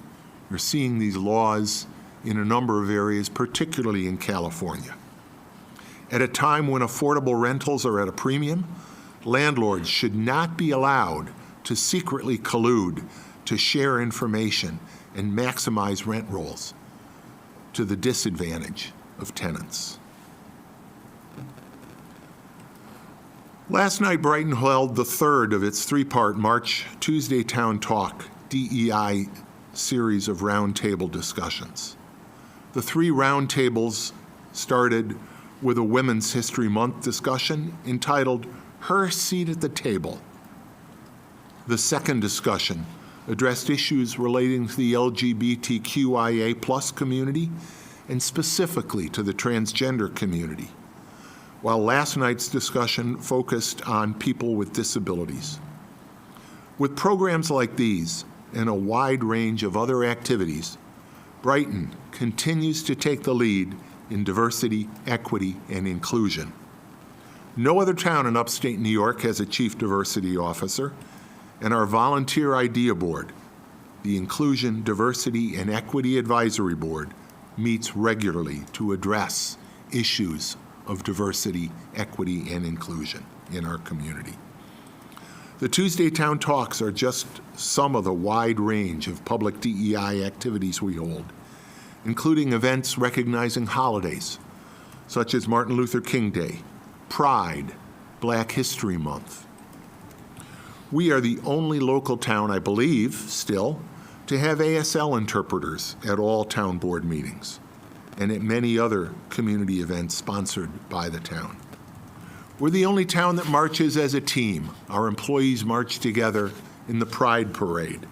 Speaker 1: You're seeing these laws in a number of areas, particularly in California. At a time when affordable rentals are at a premium, landlords should not be allowed to secretly collude to share information and maximize rent rolls to the disadvantage of tenants. Last night, Brighton held the third of its three-part March Tuesday Town Talk DEI series of roundtable discussions. The three roundtables started with a Women's History Month discussion entitled Her Seat at the Table. The second discussion addressed issues relating to the LGBTQIA+ community and specifically to the transgender community, while last night's discussion focused on people with disabilities. With programs like these and a wide range of other activities, Brighton continues to take the lead in diversity, equity, and inclusion. No other town in upstate New York has a chief diversity officer, and our volunteer idea board, the Inclusion, Diversity, and Equity Advisory Board, meets regularly to address issues of diversity, equity, and inclusion in our community. The Tuesday Town Talks are just some of the wide range of public DEI activities we hold, including events recognizing holidays, such as Martin Luther King Day, Pride, Black History Month. We are the only local town, I believe, still, to have ASL interpreters at all town board meetings and at many other community events sponsored by the town. We're the only town that marches as a team. Our employees march together in the Pride Parade.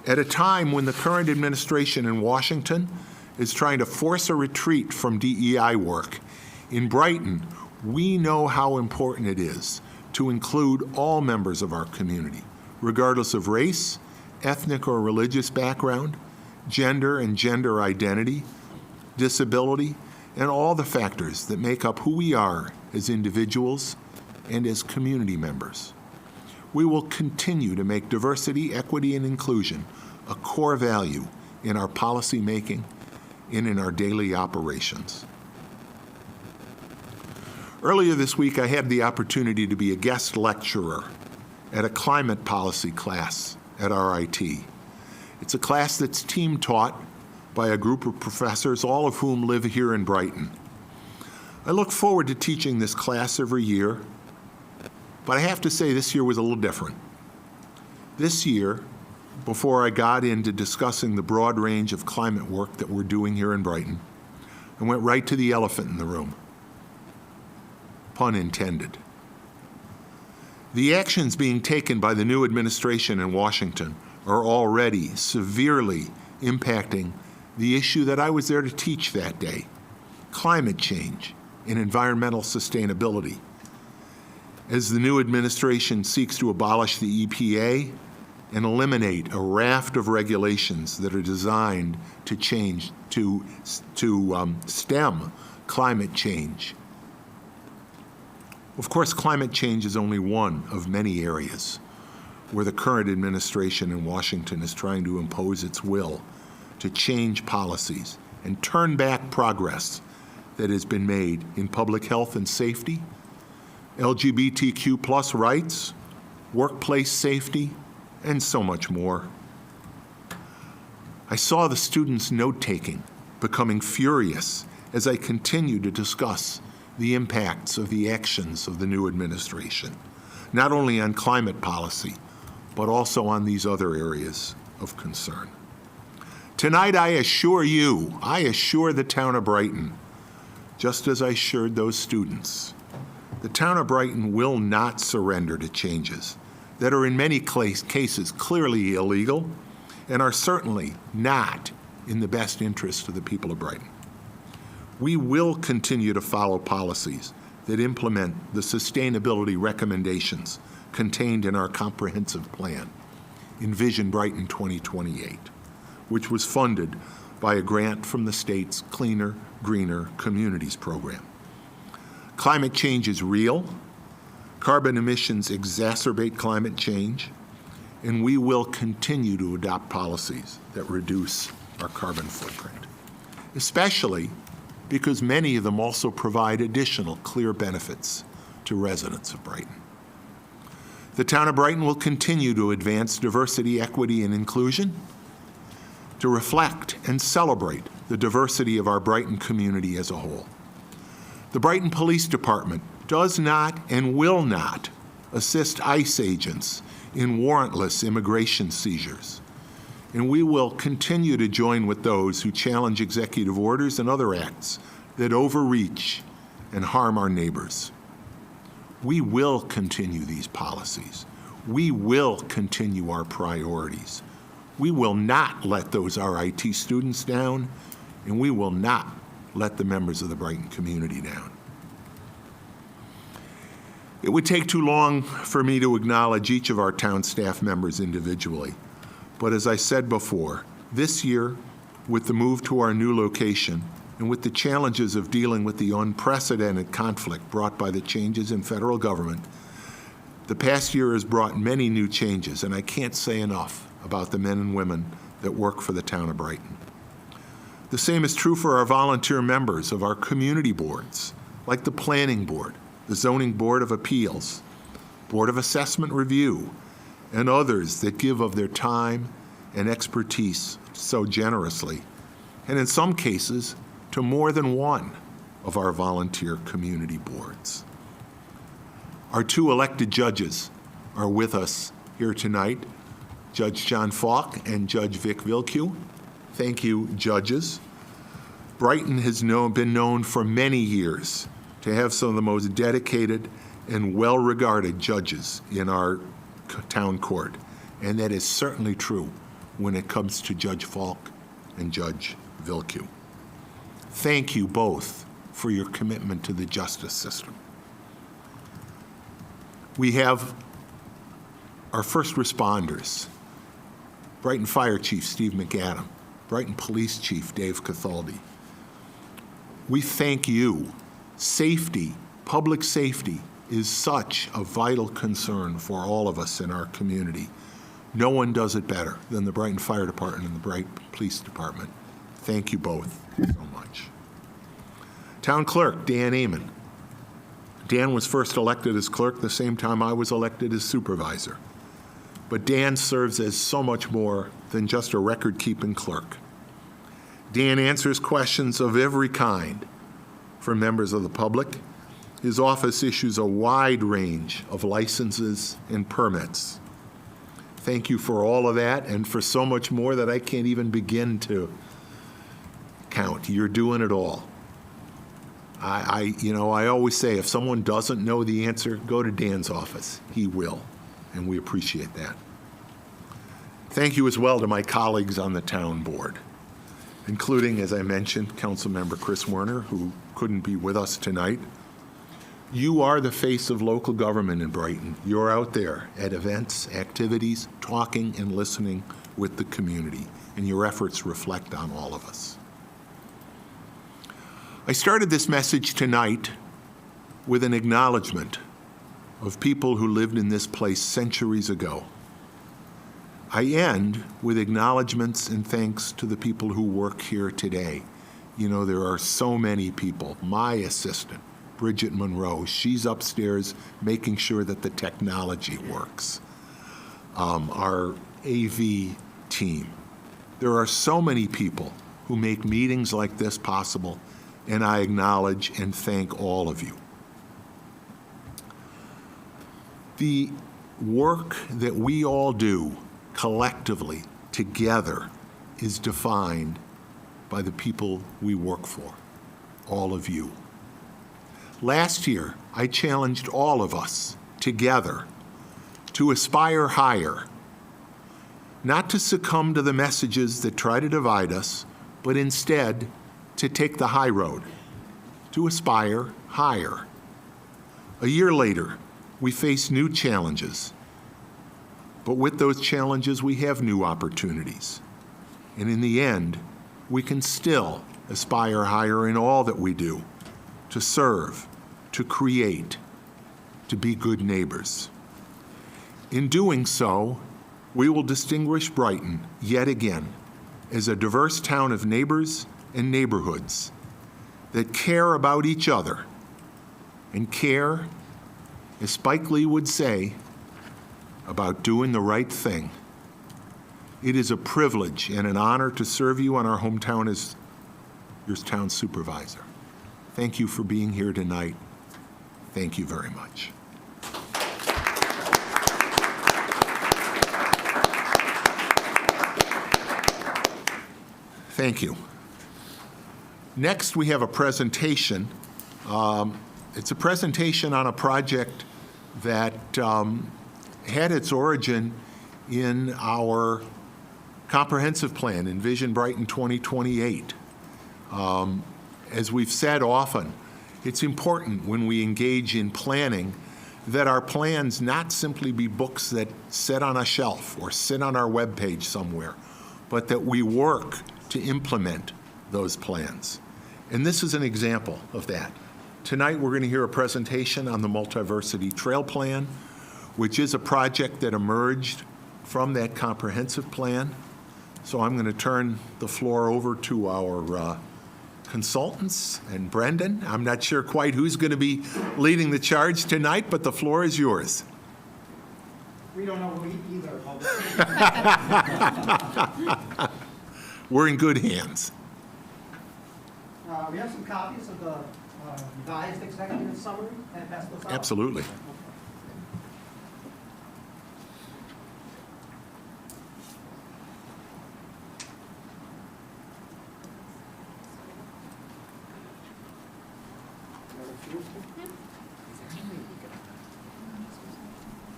Speaker 1: At a time when the current administration in Washington is trying to force a retreat from DEI work, in Brighton, we know how important it is to include all members of our community, regardless of race, ethnic or religious background, gender and gender identity, disability, and all the factors that make up who we are as individuals and as community members. We will continue to make diversity, equity, and inclusion a core value in our policy making and in our daily operations. Earlier this week, I had the opportunity to be a guest lecturer at a climate policy class at RIT. It's a class that's team taught by a group of professors, all of whom live here in Brighton. I look forward to teaching this class every year, but I have to say this year was a little different. This year, before I got into discussing the broad range of climate work that we're doing here in Brighton, I went right to the elephant in the room. Pun intended. The actions being taken by the new administration in Washington are already severely impacting the issue that I was there to teach that day, climate change and environmental sustainability. As the new administration seeks to abolish the EPA and eliminate a raft of regulations that are designed to stem climate change. Of course, climate change is only one of many areas where the current administration in Washington is trying to impose its will to change policies and turn back progress that has been made in public health and safety, LGBTQ+ rights, workplace safety, and so much more. I saw the students' note-taking becoming furious as I continued to discuss the impacts of the actions of the new administration, not only on climate policy, but also on these other areas of concern. Tonight, I assure the town of Brighton, just as I assured those students, the town of Brighton will not surrender to changes that are in many cases clearly illegal and are certainly not in the best interest of the people of Brighton. We will continue to follow policies that implement the sustainability recommendations contained in our comprehensive plan, Envision Brighton 2028, which was funded by a grant from the state's Cleaner, Greener Communities program. Climate change is real. Carbon emissions exacerbate climate change, and we will continue to adopt policies that reduce our carbon footprint, especially because many of them also provide additional clear benefits to residents of Brighton. The town of Brighton will continue to advance diversity, equity, and inclusion, to reflect and celebrate the diversity of our Brighton community as a whole. The Brighton Police Department does not and will not assist ICE agents in warrantless immigration seizures, and we will continue to join with those who challenge executive orders and other acts that overreach and harm our neighbors. We will continue these policies. We will continue our priorities. We will not let those RIT students down, and we will not let the members of the Brighton community down. It would take too long for me to acknowledge each of our town staff members individually, but as I said before, this year, with the move to our new location and with the challenges of dealing with the unprecedented conflict brought by the changes in federal government, the past year has brought many new changes, and I can't say enough about the men and women that work for the town of Brighton. The same is true for our volunteer members of our community boards, like the Planning Board, the Zoning Board of Appeals, Board of Assessment Review, and others that give of their time and expertise so generously, and in some cases, to more than one of our volunteer community boards. Our two elected judges are with us here tonight, Judge John Falk and Judge Vic Vilkew. Thank you, judges. Brighton has been known for many years to have some of the most dedicated and well-regarded judges in our town court, and that is certainly true when it comes to Judge Falk and Judge Vilkew. Thank you both for your commitment to the justice system. We have our first responders, Brighton Fire Chief Steve McAdam, Brighton Police Chief Dave Cathaldi. We thank you. Safety, public safety, is such a vital concern for all of us in our community. No one does it better than the Brighton Fire Department and the Brighton Police Department. Thank you both so much. Town Clerk Dan Amon. Dan was first elected as clerk the same time I was elected as supervisor. But Dan serves as so much more than just a record-keeping clerk. Dan answers questions of every kind from members of the public. His office issues a wide range of licenses and permits. Thank you for all of that and for so much more that I can't even begin to count. You're doing it all. I always say if someone doesn't know the answer, go to Dan's office. He will, and we appreciate that. Thank you as well to my colleagues on the town board, including, as I mentioned, Councilmember Chris Werner, who couldn't be with us tonight. You are the face of local government in Brighton. You're out there at events, activities, talking and listening with the community, and your efforts reflect on all of us. I started this message tonight with an acknowledgement of people who lived in this place centuries ago. I end with acknowledgments and thanks to the people who work here today. You know, there are so many people, my assistant, Bridget Monroe. She's upstairs making sure that the technology works. Our AV team. There are so many people who make meetings like this possible, and I acknowledge and thank all of you. The work that we all do collectively, together, is defined by the people we work for, all of you. Last year, I challenged all of us together to aspire higher, not to succumb to the messages that try to divide us, but instead to take the high road, to aspire higher. A year later, we face new challenges, but with those challenges, we have new opportunities. And in the end, we can still aspire higher in all that we do, to serve, to create, to be good neighbors. In doing so, we will distinguish Brighton yet again as a diverse town of neighbors and neighborhoods that care about each other and care, as Spike Lee would say, about doing the right thing. It is a privilege and an honor to serve you on our hometown as your town supervisor. Thank you for being here tonight. Thank you very much. Thank you. Next, we have a presentation. It's a presentation on a project that had its origin in our comprehensive plan, Envision Brighton 2028. As we've said often, it's important when we engage in planning that our plans not simply be books that sit on a shelf or sit on our webpage somewhere, but that we work to implement those plans. And this is an example of that. Tonight, we're going to hear a presentation on the Multiversity Trail Plan, which is a project that emerged from that comprehensive plan. So I'm going to turn the floor over to our consultants and Brendan. I'm not sure quite who's going to be leading the charge tonight, but the floor is yours.
Speaker 4: We don't know either.
Speaker 1: We're in good hands.
Speaker 4: We have some copies of the revised executive summary. Can I pass those out?
Speaker 1: Absolutely.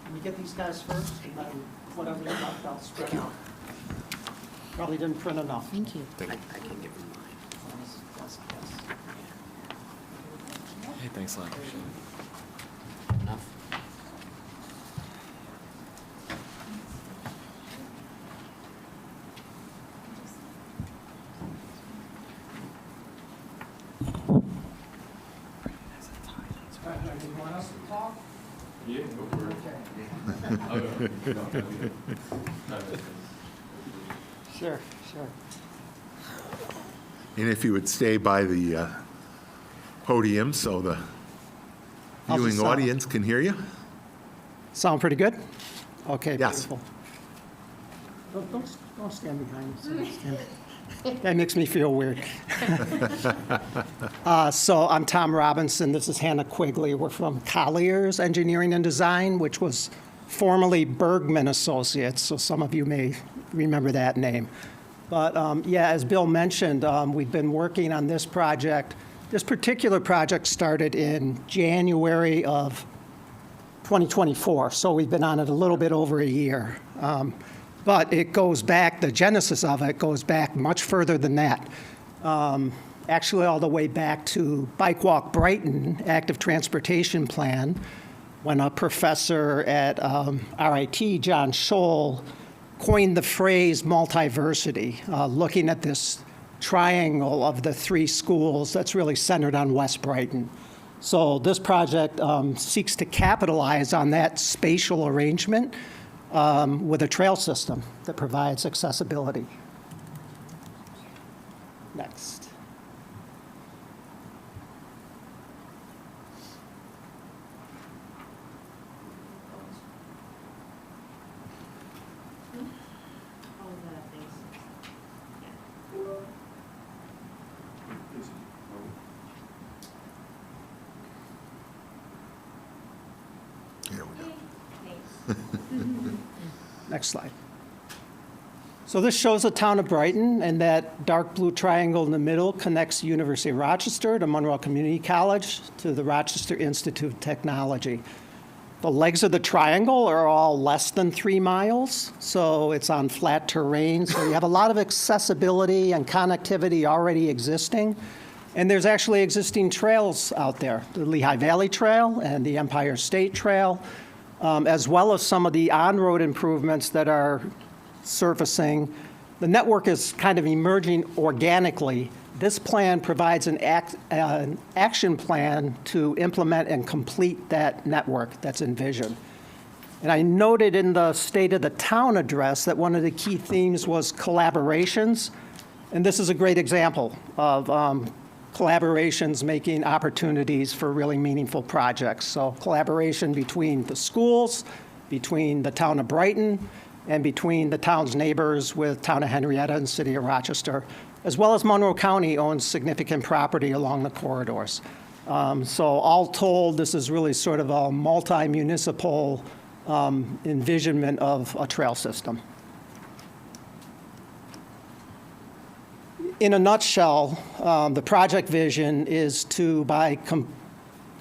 Speaker 4: Can you get these guys first, and then whatever you left, I'll spread out. Probably didn't print enough.
Speaker 5: Thank you.
Speaker 6: I can give him mine.
Speaker 4: Yes.
Speaker 6: Hey, thanks a lot. Enough?
Speaker 4: Do you want us to talk?
Speaker 6: Yeah, go for it.
Speaker 4: Okay. Sure.
Speaker 1: And if you would stay by the podium so the
Speaker 4: How's
Speaker 1: viewing
Speaker 4: the sound?
Speaker 1: audience can hear you.
Speaker 4: Sound pretty good? Okay,
Speaker 1: Yes.
Speaker 4: beautiful. Don't stand behind me. That makes me feel weird. So I'm Tom Robinson. This is Hannah Quigley. We're from Collier's Engineering and Design, which was formerly Bergman Associates. So some of you may remember that name. But as Bill mentioned, we've been working on this project. This particular project started in January of 2024. So we've been on it a little bit over a year. But it goes back, the genesis of it goes back much further than that. Actually, all the way back to Bike Walk Brighton Active Transportation Plan, when a professor at RIT, John Scholl, coined the phrase multiversity, looking at this triangle of the three schools that's really centered on West Brighton. So this project seeks to capitalize on that spatial arrangement with a trail system that provides accessibility. Next. Next slide. So this shows the town of Brighton, and that dark blue triangle in the middle connects the University of Rochester to Monroe Community College to the Rochester Institute of Technology. The legs of the triangle are all less than 3 miles, so it's on flat terrain. So you have a lot of accessibility and connectivity already existing. And there's actually existing trails out there, the Lehigh Valley Trail and the Empire State Trail, as well as some of the on-road improvements that are surfacing. The network is kind of emerging organically. This plan provides an action plan to implement and complete that network that's envisioned. And I noted in the State of the Town address that one of the key themes was collaborations. And this is a great example of collaborations making opportunities for really meaningful projects. So collaboration between the schools, between the town of Brighton, and between the town's neighbors with town of Henrietta and city of Rochester, as well as Monroe County owns significant property along the corridors. So all told, this is really sort of a multi-municipal envisionment of a trail system. In a nutshell, the project vision is to, by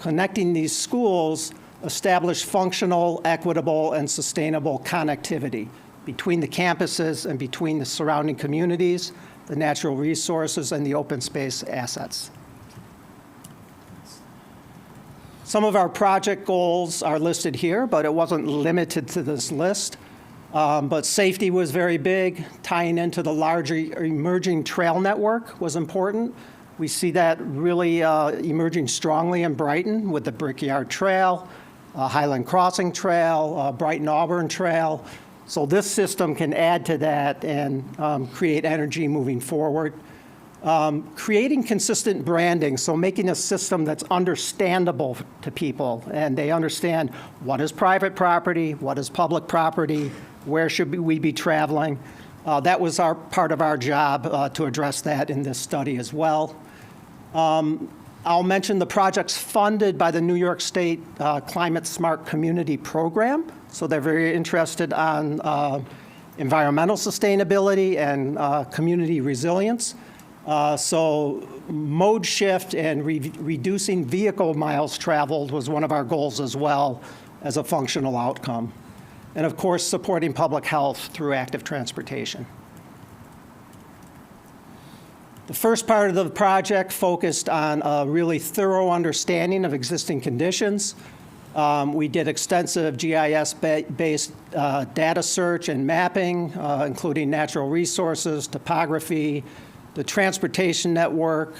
Speaker 4: connecting these schools, establish functional, equitable, and sustainable connectivity between the campuses and between the surrounding communities, the natural resources, and the open space assets. Some of our project goals are listed here, but it wasn't limited to this list. But safety was very big. Tying into the larger emerging trail network was important. We see that really emerging strongly in Brighton with the Brickyard Trail, Highland Crossing Trail, Brighton Auburn Trail. So this system can add to that and create energy moving forward. Creating consistent branding, so making a system that's understandable to people, and they understand what is private property, what is public property, where should we be traveling. That was part of our job to address that in this study as well. I'll mention the projects funded by the New York State Climate Smart Community Program. So they're very interested on environmental sustainability and community resilience. So mode shift and reducing vehicle miles traveled was one of our goals as well as a functional outcome. And of course, supporting public health through active transportation. The first part of the project focused on a really thorough understanding of existing conditions. We did extensive GIS-based data search and mapping, including natural resources, topography, the transportation network,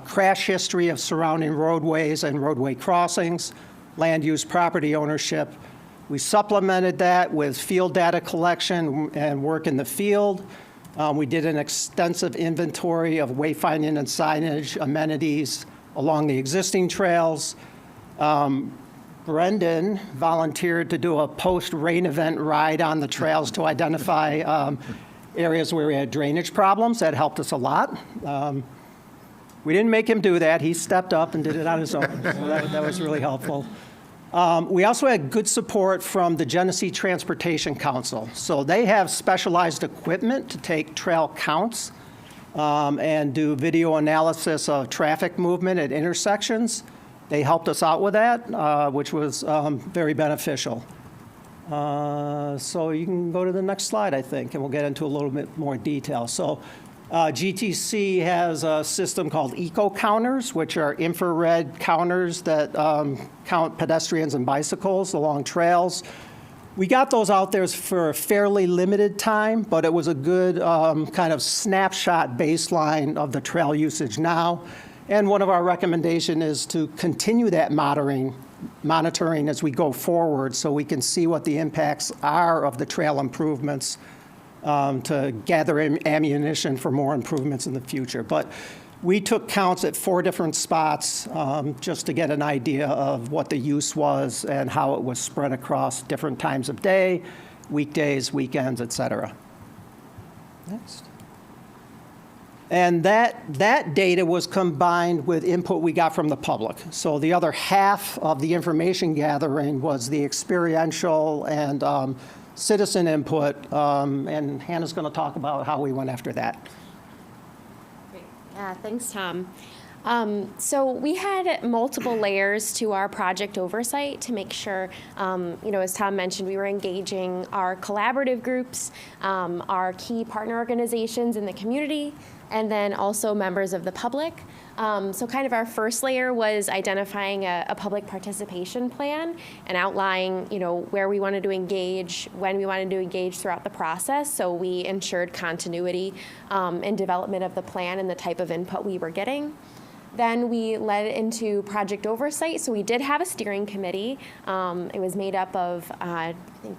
Speaker 4: crash history of surrounding roadways and roadway crossings, land use, property ownership. We supplemented that with field data collection and work in the field. We did an extensive inventory of wayfinding and signage amenities along the existing trails. Brendan volunteered to do a post-rain event ride on the trails to identify areas where we had drainage problems. That helped us a lot. We didn't make him do that. He stepped up and did it on his own. So that was really helpful. We also had good support from the Genesee Transportation Council. So they have specialized equipment to take trail counts and do video analysis of traffic movement at intersections. They helped us out with that, which was very beneficial. So you can go to the next slide, I think, and we'll get into a little bit more detail. So GTC has a system called eco counters, which are infrared counters that count pedestrians and bicycles along trails. We got those out there for a fairly limited time, but it was a good kind of snapshot baseline of the trail usage now. And one of our recommendations is to continue that monitoring as we go forward so we can see what the impacts are of the trail improvements to gather ammunition for more improvements in the future. But we took counts at 4 different spots just to get an idea of what the use was and how it was spread across different times of day, weekdays, weekends, et cetera. Next. And that data was combined with input we got from the public. So the other half of the information gathering was the experiential and citizen input, and Hannah's going to talk about how we went after that.
Speaker 5: Great. Yeah, thanks, Tom. So we had multiple layers to our project oversight to make sure, as Tom mentioned, we were engaging our collaborative groups, our key partner organizations in the community, and then also members of the public. So kind of our first layer was identifying a public participation plan and outlining, where we wanted to engage, when we wanted to engage throughout the process. So we ensured continuity and development of the plan and the type of input we were getting. Then we led into project oversight. So we did have a steering committee. It was made up of, I think,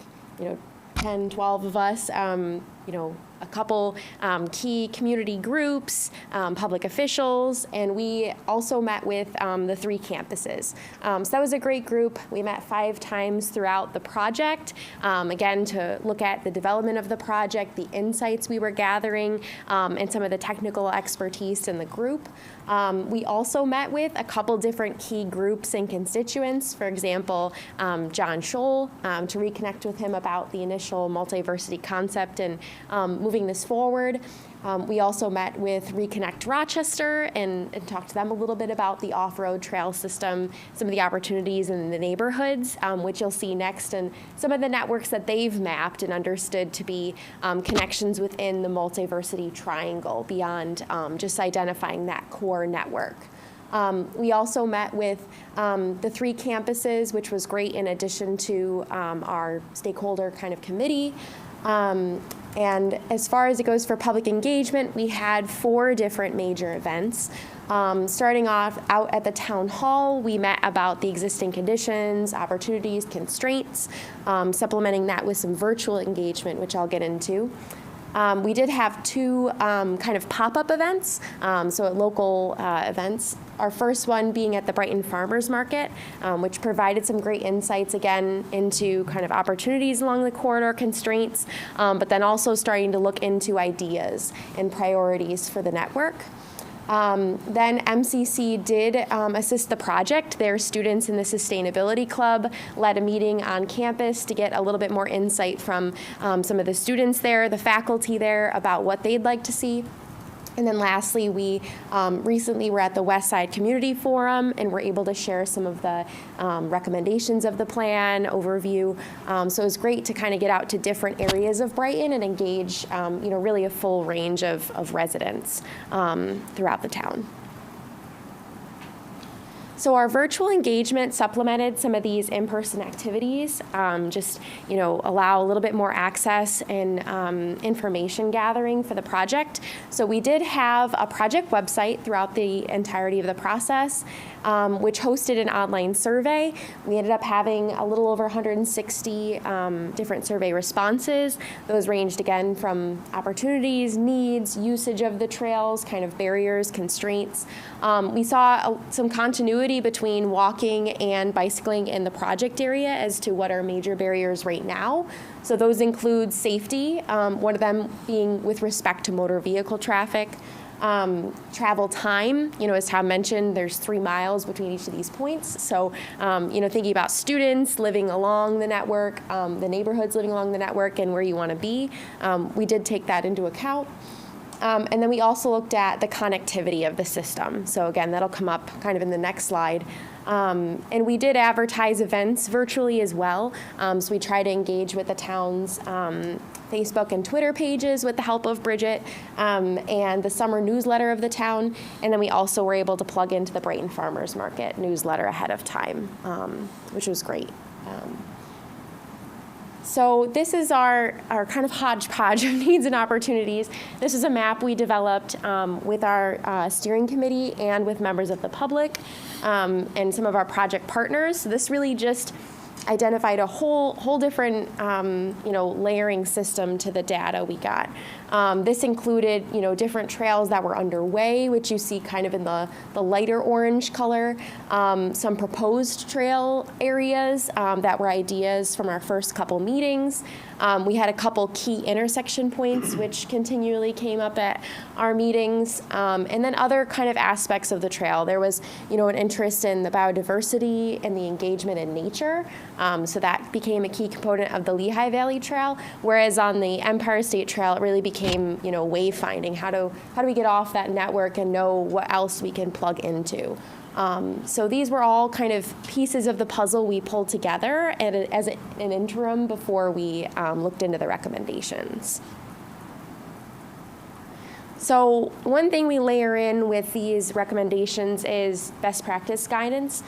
Speaker 5: 10, 12 of us, a couple key community groups, public officials, and we also met with the 3 campuses. So that was a great group. We met 5 times throughout the project, again, to look at the development of the project, the insights we were gathering, and some of the technical expertise in the group. We also met with a couple different key groups and constituents. For example, John Scholl, to reconnect with him about the initial multiversity concept and moving this forward. We also met with Reconnect Rochester and talked to them a little bit about the off-road trail system, some of the opportunities in the neighborhoods, which you'll see next, and some of the networks that they've mapped and understood to be connections within the multiversity triangle beyond just identifying that core network. We also met with the 3 campuses, which was great in addition to our stakeholder kind of committee. And as far as it goes for public engagement, we had 4 different major events. Starting off out at the town hall, we met about the existing conditions, opportunities, constraints, supplementing that with some virtual engagement, which I'll get into. We did have 2 kind of pop-up events, so at local events. Our first one being at the Brighton Farmers Market, which provided some great insights, again, into kind of opportunities along the corridor, constraints, but then also starting to look into ideas and priorities for the network. Then MCC did assist the project. Their students in the Sustainability Club led a meeting on campus to get a little bit more insight from some of the students there, the faculty there, about what they'd like to see. And then lastly, we recently were at the West Side Community Forum and were able to share some of the recommendations of the plan, overview. So it was great to kind of get out to different areas of Brighton and engage, really a full range of residents throughout the town. So our virtual engagement supplemented some of these in-person activities, allow a little bit more access and information gathering for the project. So we did have a project website throughout the entirety of the process, which hosted an online survey. We ended up having a little over 160 different survey responses. Those ranged, again, from opportunities, needs, usage of the trails, kind of barriers, constraints. We saw some continuity between walking and bicycling in the project area as to what are major barriers right now. So those include safety, one of them being with respect to motor vehicle traffic. Travel time, as Tom mentioned, there's 3 miles between each of these points. So, thinking about students living along the network, the neighborhoods living along the network, and where you want to be, we did take that into account. And then we also looked at the connectivity of the system. So again, that'll come up kind of in the next slide. And we did advertise events virtually as well. So we try to engage with the town's Facebook and Twitter pages with the help of Bridget, and the summer newsletter of the town. And then we also were able to plug into the Brighton Farmers Market newsletter ahead of time, which was great. So this is our kind of hodgepodge of needs and opportunities. This is a map we developed with our steering committee and with members of the public and some of our project partners. So this really just identified a whole different, layering system to the data we got. This included, different trails that were underway, which you see kind of in the lighter orange color, some proposed trail areas that were ideas from our first couple meetings. We had a couple key intersection points, which continually came up at our meetings, and then other kind of aspects of the trail. There was, an interest in the biodiversity and the engagement in nature, so that became a key component of the Lehigh Valley Trail, whereas on the Empire State Trail, it really became, wayfinding. How do we get off that network and know what else we can plug into? So these were all kind of pieces of the puzzle we pulled together as an interim before we looked into the recommendations. So one thing we layer in with these recommendations is best practice guidance.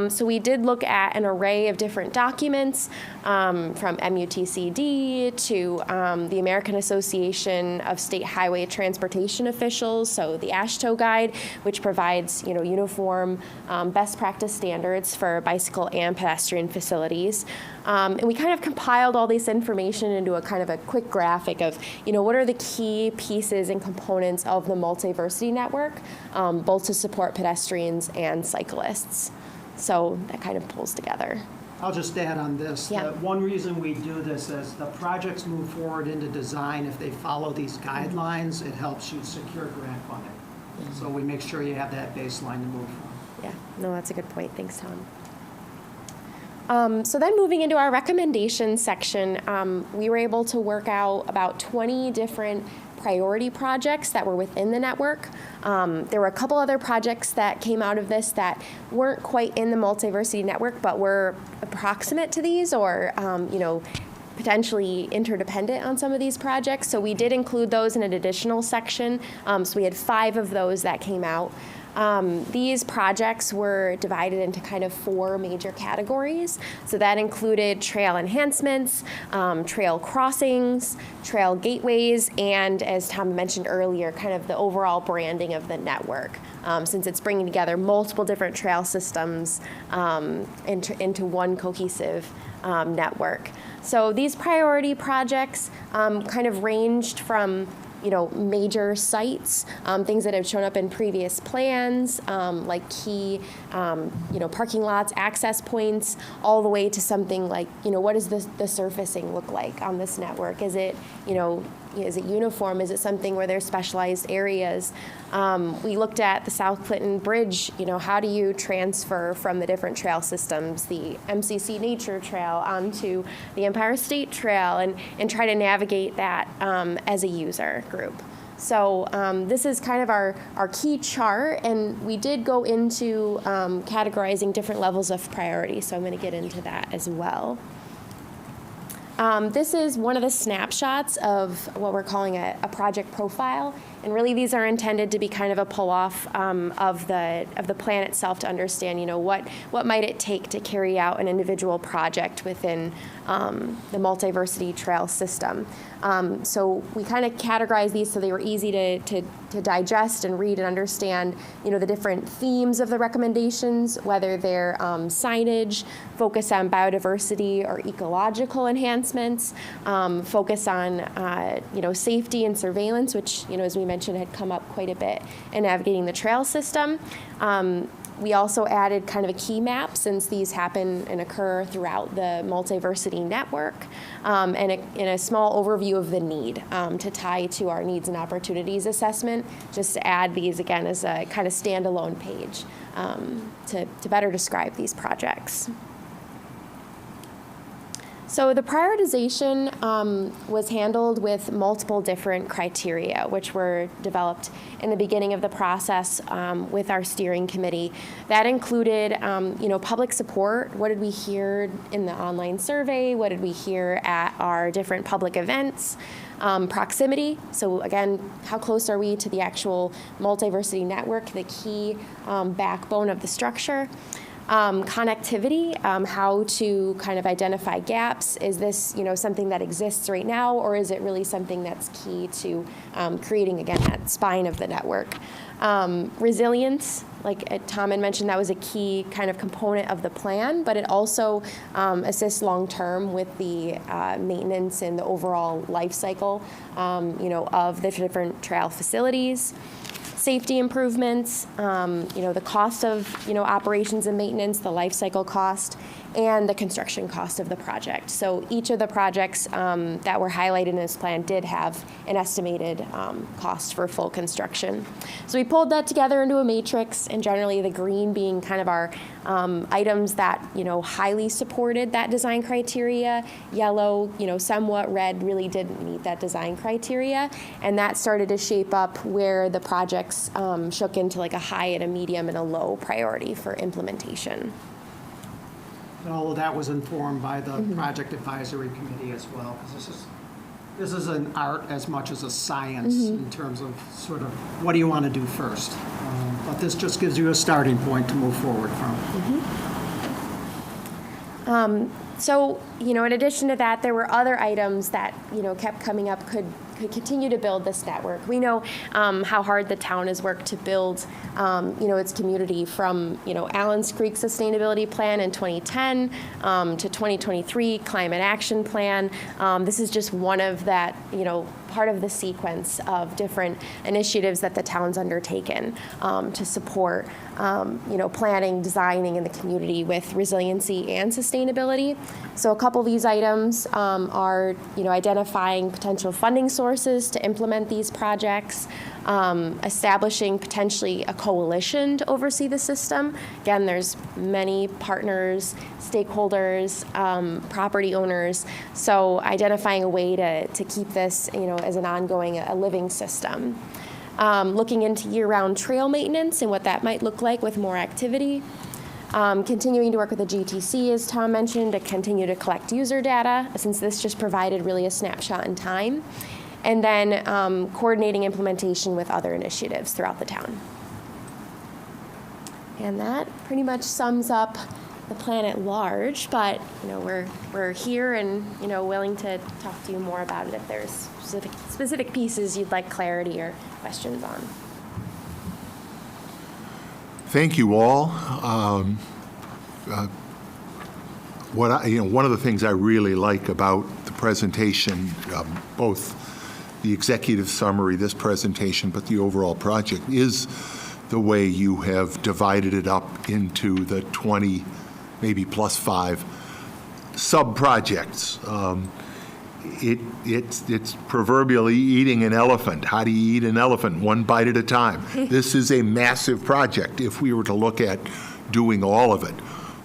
Speaker 5: So we did look at an array of different documents from MUTCD to the American Association of State Highway Transportation Officials, so the AASHTO Guide, which provides uniform best practice standards for bicycle and pedestrian facilities. And we kind of compiled all this information into a kind of a quick graphic of, what are the key pieces and components of the multiversity network, both to support pedestrians and cyclists. So that kind of pulls together.
Speaker 4: I'll just add on this.
Speaker 5: Yeah.
Speaker 4: That one reason we do this is the projects move forward into design. If they follow these guidelines, it helps you secure grant funding. So we make sure you have that baseline to move from.
Speaker 5: Yeah, no, that's a good point. Thanks, Tom. So then moving into our recommendations section, we were able to work out about 20 different priority projects that were within the network. There were a couple other projects that came out of this that weren't quite in the multiversity network, but were approximate to these or, potentially interdependent on some of these projects. So we did include those in an additional section. So we had 5 of those that came out. These projects were divided into kind of 4 major categories. So that included trail enhancements, trail crossings, trail gateways, and as Tom mentioned earlier, kind of the overall branding of the network, since it's bringing together multiple different trail systems into one cohesive network. So these priority projects kind of ranged from major sites, things that have shown up in previous plans, like key, parking lots, access points, all the way to something like, what does the surfacing look like on this network? Is it, is it uniform? Is it something where there's specialized areas? We looked at the South Clinton Bridge, how do you transfer from the different trail systems, the MCC Nature Trail onto the Empire State Trail, and try to navigate that as a user group. So this is kind of our key chart, and we did go into categorizing different levels of priority, so I'm going to get into that as well. This is one of the snapshots of what we're calling a project profile, and really these are intended to be kind of a pull-off of the plan itself to understand, what might it take to carry out an individual project within the multiversity trail system. So we kind of categorize these so they were easy to digest and read and understand, the different themes of the recommendations, whether they're signage, focus on biodiversity or ecological enhancements, focus on, safety and surveillance, which, as we mentioned, had come up quite a bit in navigating the trail system. We also added kind of a key map, since these happen and occur throughout the multiversity network, and a small overview of the need to tie to our needs and opportunities assessment, just to add these again as a kind of standalone page to better describe these projects. So the prioritization was handled with multiple different criteria, which were developed in the beginning of the process with our steering committee. That included, public support. What did we hear in the online survey? What did we hear at our different public events? Proximity. So again, how close are we to the actual multiversity network, the key backbone of the structure? Connectivity, how to kind of identify gaps. Is this, something that exists right now, or is it really something that's key to creating, again, that spine of the network? Resilience, like Tom had mentioned, that was a key kind of component of the plan, but it also assists long-term with the maintenance and the overall life cycle, of the different trail facilities. Safety improvements, the cost of, operations and maintenance, the life cycle cost, and the construction cost of the project. So each of the projects that were highlighted in this plan did have an estimated cost for full construction. So we pulled that together into a matrix, and generally the green being kind of our items that, highly supported that design criteria. Yellow, somewhat red really didn't meet that design criteria. And that started to shape up where the projects shook into like a high and a medium and a low priority for implementation.
Speaker 4: And all of that was informed by the project advisory committee as well, because this is an art as much as a science in terms of sort of what do you want to do first. But this just gives you a starting point to move forward from.
Speaker 5: So, in addition to that, there were other items that, kept coming up could continue to build this network. We know how hard the town has worked to build, its community from, Allen's Creek Sustainability Plan in 2010 to 2023 Climate Action Plan. This is just one of that, part of the sequence of different initiatives that the town's undertaken to support, planning, designing in the community with resiliency and sustainability. So a couple of these items are, identifying potential funding sources to implement these projects, establishing potentially a coalition to oversee the system. Again, there's many partners, stakeholders, property owners. So identifying a way to keep this, as an ongoing, a living system. Looking into year-round trail maintenance and what that might look like with more activity. Continuing to work with the GTC, as Tom mentioned, to continue to collect user data, since this just provided really a snapshot in time. And then coordinating implementation with other initiatives throughout the town. And that pretty much sums up the plan at large, but we're here and willing to talk to you more about it if there's specific pieces you'd like clarity or questions on.
Speaker 1: Thank you all. One of the things I really like about the presentation, both the executive summary, this presentation, but the overall project, is the way you have divided it up into the 20, maybe plus 5 sub-projects. It's proverbially eating an elephant. How do you eat an elephant? One bite at a time. This is a massive project if we were to look at doing all of it.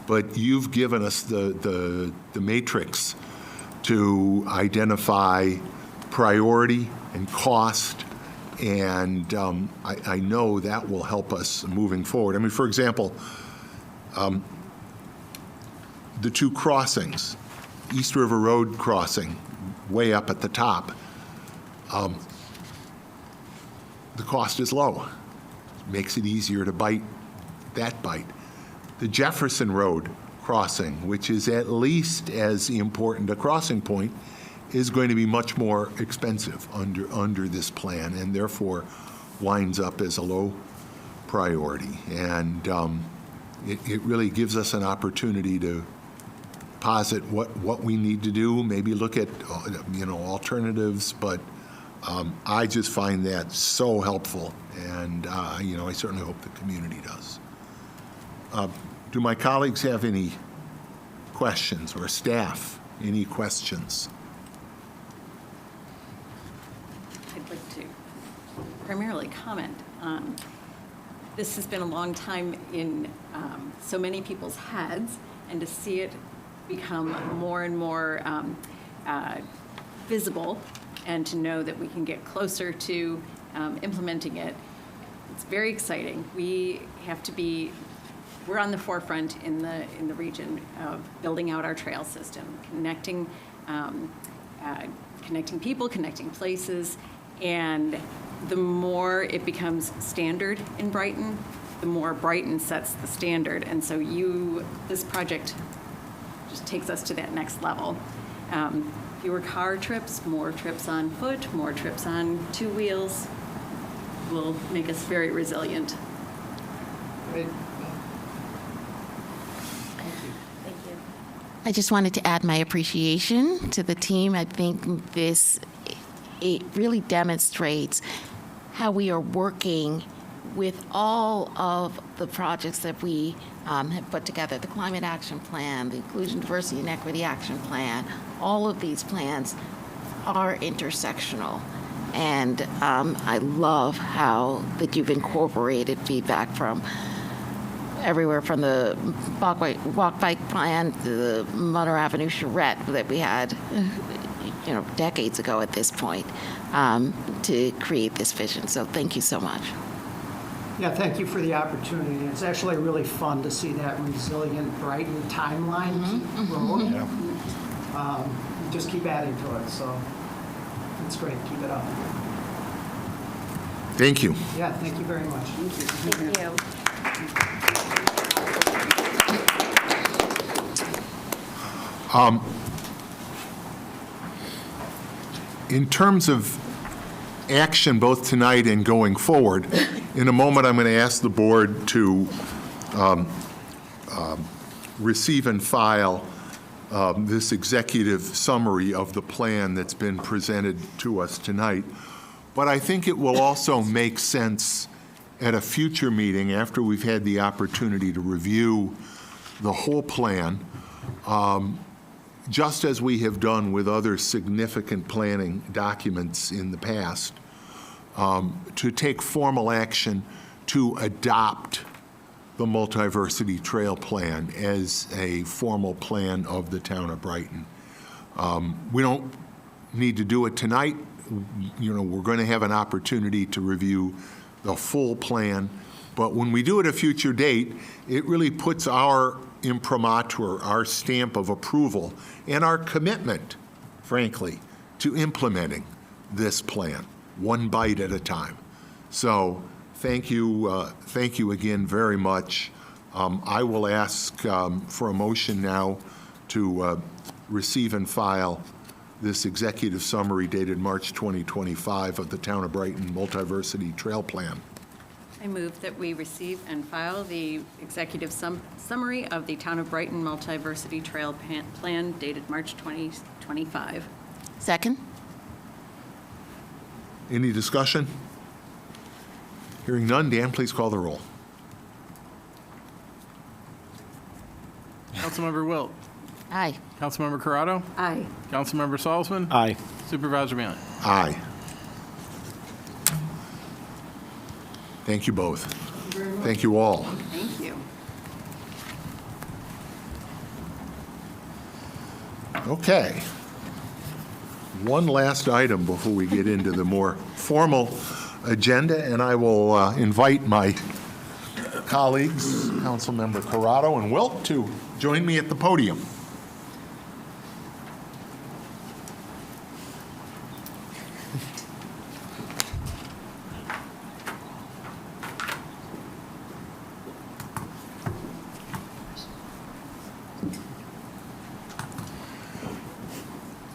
Speaker 1: But you've given us the matrix to identify priority and cost, and I know that will help us moving forward. I mean, for example, the 2 crossings, East River Road crossing, way up at the top, the cost is low. Makes it easier to bite that bite. The Jefferson Road crossing, which is at least as important a crossing point, is going to be much more expensive under this plan, and therefore winds up as a low priority. And it really gives us an opportunity to posit what we need to do, maybe look at alternatives, but I just find that so helpful, and I certainly hope the community does. Do my colleagues have any questions, or staff, any questions?
Speaker 7: I'd like to primarily comment on, this has been a long time in so many people's heads, and to see it become more and more visible, and to know that we can get closer to implementing it, it's very exciting. We have to be, we're on the forefront in the region of building out our trail system, connecting people, connecting places, and the more it becomes standard in Brighton, the more Brighton sets the standard. And so this project just takes us to that next level. Fewer car trips, more trips on foot, more trips on 2 wheels will make us very resilient.
Speaker 4: Great.
Speaker 5: Thank you.
Speaker 8: I just wanted to add my appreciation to the team. I think it really demonstrates how we are working with all of the projects that we have put together, the Climate Action Plan, the Inclusion, Diversity, and Equity Action Plan. All of these plans are intersectional. And I love how that you've incorporated feedback from everywhere from the walk bike plan to the Motor Avenue charrette that we had, decades ago at this point, to create this vision. So thank you so much.
Speaker 4: Yeah, thank you for the opportunity. It's actually really fun to see that resilient Brighton timeline keep growing. You just keep adding to it, so it's great. Keep it up.
Speaker 1: Thank you.
Speaker 4: Yeah, thank you very much.
Speaker 5: Thank you.
Speaker 1: In terms of action both tonight and going forward, in a moment I'm going to ask the board to receive and file this executive summary of the plan that's been presented to us tonight. But I think it will also make sense at a future meeting, after we've had the opportunity to review the whole plan, just as we have done with other significant planning documents in the past, to take formal action to adopt the Multiversity Trail Plan as a formal plan of the town of Brighton. We don't need to do it tonight. We're going to have an opportunity to review the full plan, but when we do it at a future date, it really puts our imprimatur, our stamp of approval, and our commitment, frankly, to implementing this plan, one bite at a time. So thank you again very much. I will ask for a motion now to receive and file this executive summary dated March 2025 of the Town of Brighton Multiversity Trail Plan.
Speaker 7: I move that we receive and file the executive summary of the Town of Brighton Multiversity Trail Plan dated March 2025.
Speaker 8: Second?
Speaker 1: Any discussion? Hearing none, Dan, please call the roll.
Speaker 9: Councilmember Wilt.
Speaker 8: Aye.
Speaker 9: Councilmember Corrado.
Speaker 7: Aye.
Speaker 9: Councilmember Salzman.
Speaker 6: Aye.
Speaker 9: Supervisor Mealy.
Speaker 1: Aye. Thank you both. Thank you all.
Speaker 7: Thank you.
Speaker 1: Okay. One last item before we get into the more formal agenda, and I will invite my colleagues, Councilmember Corrado and Wilt, to join me at the podium.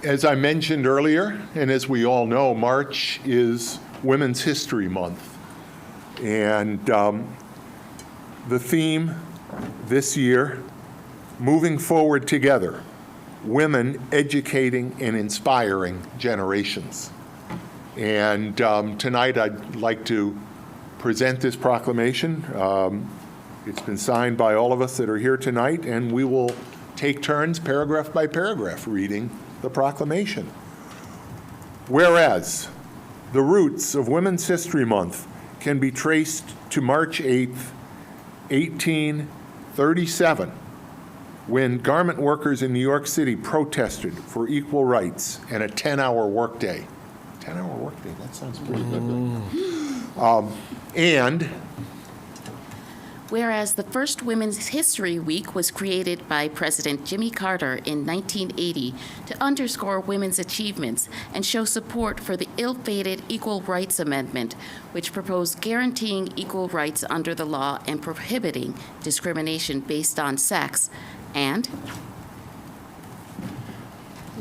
Speaker 1: As I mentioned earlier, and as we all know, March is Women's History Month. And the theme this year, Moving Forward Together, Women Educating and Inspiring Generations. And tonight I'd like to present this proclamation. It's been signed by all of us that are here tonight, and we will take turns paragraph by paragraph reading the proclamation. Whereas the roots of Women's History Month can be traced to March 8th, 1837, when garment workers in New York City protested for equal rights and a 10-hour workday. 10-hour workday, that sounds pretty good. And
Speaker 8: Whereas the first Women's History Week was created by President Jimmy Carter in 1980 to underscore women's achievements and show support for the ill-fated Equal Rights Amendment, which proposed guaranteeing equal rights under the law and prohibiting discrimination based on sex. And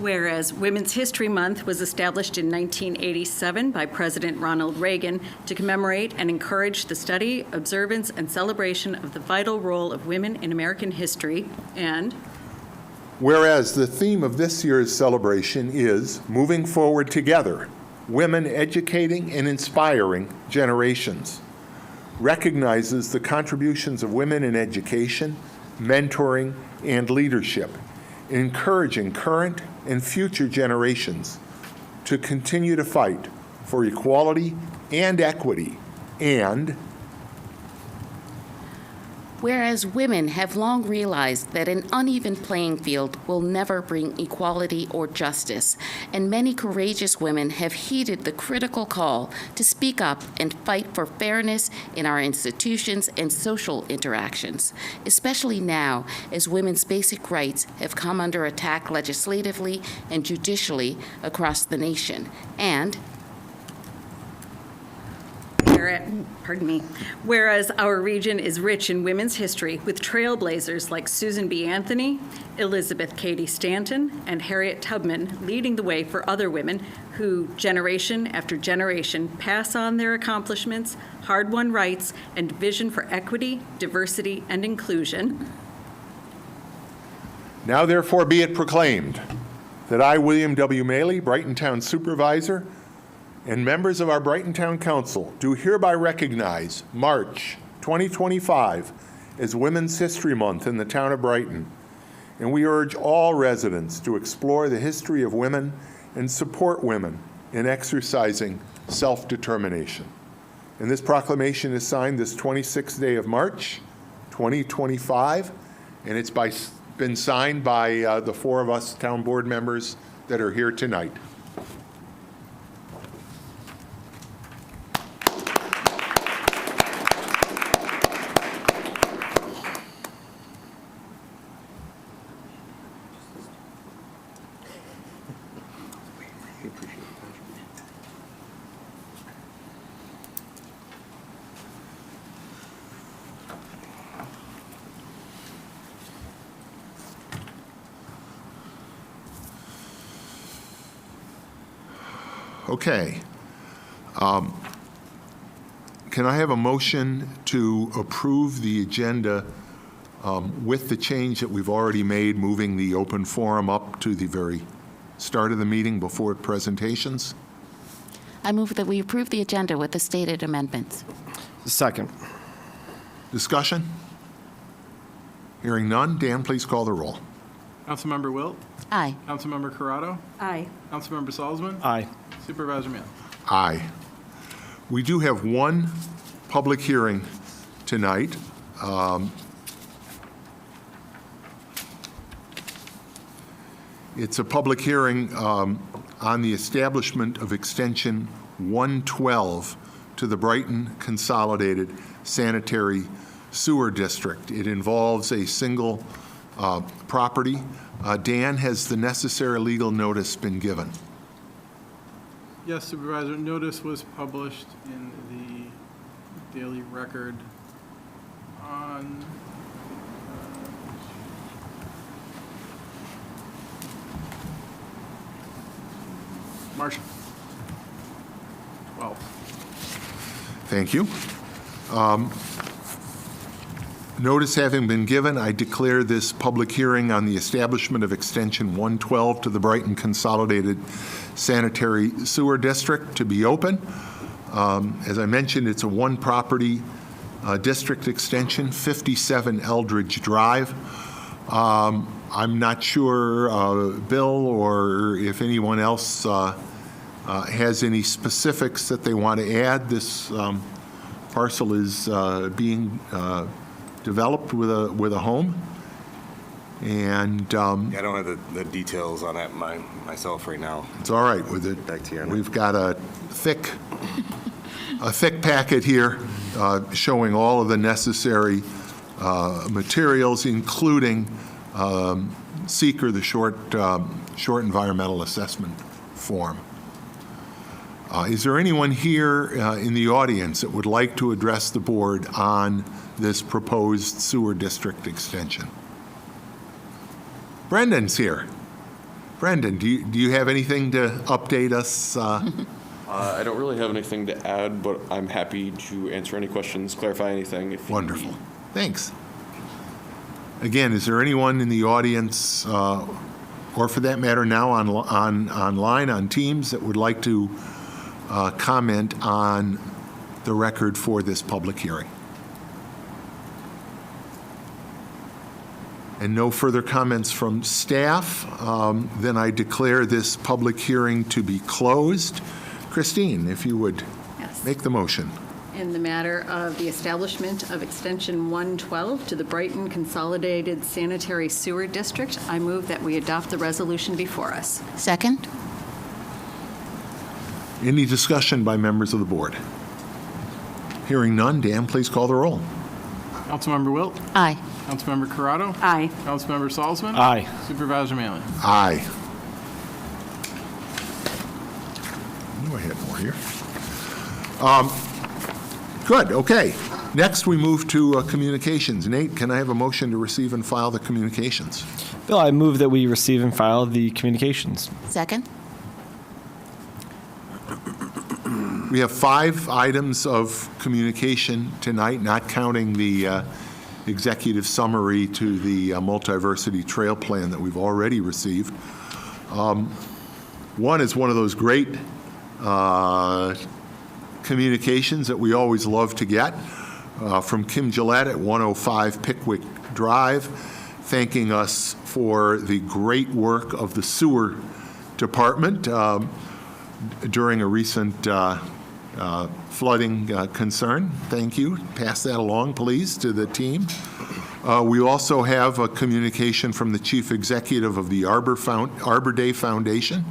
Speaker 7: Whereas Women's History Month was established in 1987 by President Ronald Reagan to commemorate and encourage the study, observance, and celebration of the vital role of women in American history. And
Speaker 1: whereas the theme of this year's celebration is Moving Forward Together, Women Educating and Inspiring Generations, recognizes the contributions of women in education, mentoring, and leadership, encouraging current and future generations to continue to fight for equality and equity. And
Speaker 8: whereas women have long realized that an uneven playing field will never bring equality or justice, and many courageous women have heeded the critical call to speak up and fight for fairness in our institutions and social interactions, especially now as women's basic rights have come under attack legislatively and judicially across the nation. And
Speaker 7: whereas our region is rich in women's history with trailblazers like Susan B. Anthony, Elizabeth Cady Stanton, and Harriet Tubman leading the way for other women who, generation after generation, pass on their accomplishments, hard-won rights, and vision for equity, diversity, and inclusion.
Speaker 1: now therefore be it proclaimed that I, William W. Maley, Brighton Town Supervisor, and members of our Brighton Town Council do hereby recognize March 2025 as Women's History Month in the town of Brighton, and we urge all residents to explore the history of women and support women in exercising self-determination. And this proclamation is signed this 26th day of March 2025, and it's been signed by the four of us town board members that are here tonight. Okay. Can I have a motion to approve the agenda with the change that we've already made, moving the open forum up to the very start of the meeting before presentations?
Speaker 8: I move that we approve the agenda with the stated amendments.
Speaker 10: Second.
Speaker 1: Discussion? Hearing none, Dan, please call the roll.
Speaker 9: Councilmember Wilt?
Speaker 8: Aye.
Speaker 9: Councilmember Corrado?
Speaker 7: Aye.
Speaker 9: Councilmember Salzman?
Speaker 10: Aye.
Speaker 9: Supervisor Mealy?
Speaker 1: Aye. We do have one public hearing tonight. It's a public hearing on the establishment of Extension 112 to the Brighton Consolidated Sanitary Sewer District. It involves a single property. Dan, has the necessary legal notice been given?
Speaker 9: Yes, Supervisor. Notice was published in the Daily Record on March 12th.
Speaker 1: Thank you. Notice having been given, I declare this public hearing on the establishment of Extension 112 to the Brighton Consolidated Sanitary Sewer District to be open. As I mentioned, it's a one-property district extension, 57 Eldridge Drive. I'm not sure, Bill, or if anyone else has any specifics that they want to add. This parcel is being developed with a home, and
Speaker 11: Yeah, I don't have the details on that myself right now.
Speaker 1: it's all right with it.
Speaker 11: Back to you on that.
Speaker 1: We've got a thick packet here showing all of the necessary materials, including seeker, the short environmental assessment form. Is there anyone here in the audience that would like to address the board on this proposed sewer district extension? Brendan's here. Brendan, do you have anything to update us?
Speaker 10: I don't really have anything to add, but I'm happy to answer any questions, clarify anything. If
Speaker 1: Wonderful. Thanks. Again, is there anyone in the audience, or for that matter now online, on Teams, that would like to comment on the record for this public hearing? And no further comments from staff, then I declare this public hearing to be closed. Christine, if you would
Speaker 7: Yes.
Speaker 1: make the motion.
Speaker 7: In the matter of the establishment of Extension 112 to the Brighton Consolidated Sanitary Sewer District, I move that we adopt the resolution before us.
Speaker 8: Second?
Speaker 1: Any discussion by members of the board? Hearing none, Dan, please call the roll.
Speaker 9: Councilmember Wilt?
Speaker 8: Aye.
Speaker 9: Councilmember Corrado?
Speaker 7: Aye.
Speaker 9: Councilmember Salzman?
Speaker 12: Aye.
Speaker 9: Supervisor Manley?
Speaker 1: Aye. I knew I had more here. Good, okay. Next, we move to communications. Nate, can I have a motion to receive and file the communications?
Speaker 12: Bill, I move that we receive and file the communications.
Speaker 8: Second?
Speaker 1: We have 5 items of communication tonight, not counting the executive summary to the multiversity trail plan that we've already received. One is one of those great communications that we always love to get from Kim Gillette at 105 Pickwick Drive, thanking us for the great work of the sewer department during a recent flooding concern. Thank you. Pass that along, please, to the team. We also have a communication from the chief executive of the Arbor Day Foundation.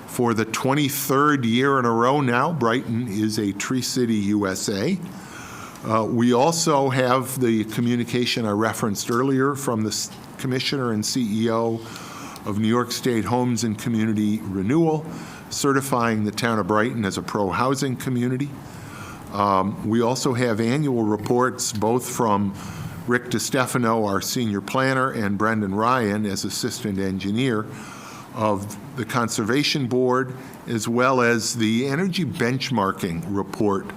Speaker 1: For the 23rd year in a row now, Brighton is a Tree City, USA. We also have the communication I referenced earlier from the Commissioner and CEO of New York State Homes and Community Renewal, certifying the town of Brighton as a pro-housing community. We also have annual reports both from Rick DiStefano, our senior planner, and Brendan Ryan as assistant engineer of the Conservation Board, as well as the energy benchmarking report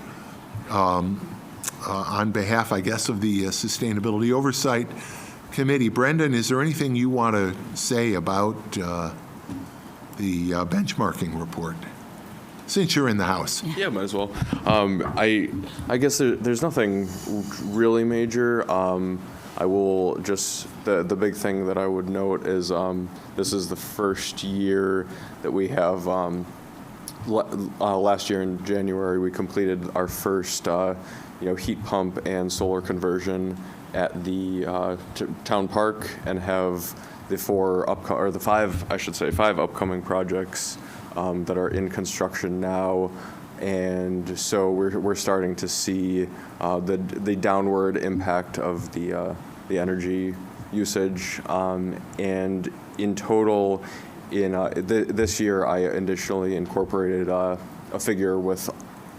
Speaker 1: on behalf, I guess, of the Sustainability Oversight Committee. Brendan, is there anything you want to say about the benchmarking report, since you're in the house?
Speaker 10: Yeah, might as well. I guess there's nothing really major. I will just, the big thing that I would note is this is the first year that we have, last year in January, we completed our first heat pump and solar conversion at the town park, and have the 5 upcoming projects that are in construction now. And so we're starting to see the downward impact of the energy usage. And in total, in this year, I additionally incorporated a figure with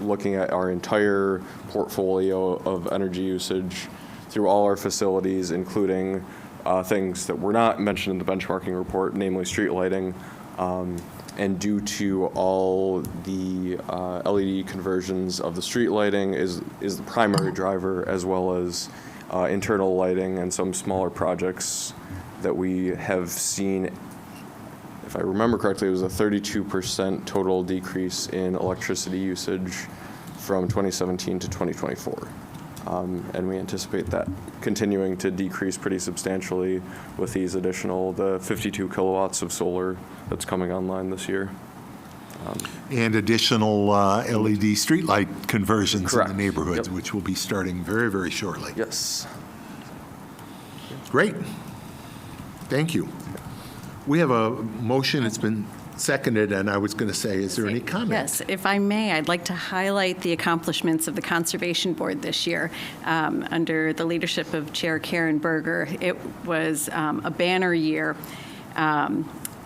Speaker 10: looking at our entire portfolio of energy usage through all our facilities, including things that were not mentioned in the benchmarking report, namely street lighting. And due to all the LED conversions of the street lighting is the primary driver, as well as internal lighting and some smaller projects that we have seen. If I remember correctly, it was a 32% total decrease in electricity usage from 2017 to 2024. And we anticipate that continuing to decrease pretty substantially with these the 52 kilowatts of solar that's coming online this year.
Speaker 1: And additional LED streetlight conversions
Speaker 10: Correct.
Speaker 1: in the neighborhoods,
Speaker 10: Yep.
Speaker 1: which will be starting very, very shortly.
Speaker 10: Yes.
Speaker 1: Great. Thank you. We have a motion. It's been seconded, and I was going to say, is there any comment?
Speaker 7: Yes, if I may, I'd like to highlight the accomplishments of the Conservation Board this year. Under the leadership of Chair Karen Berger, it was a banner year.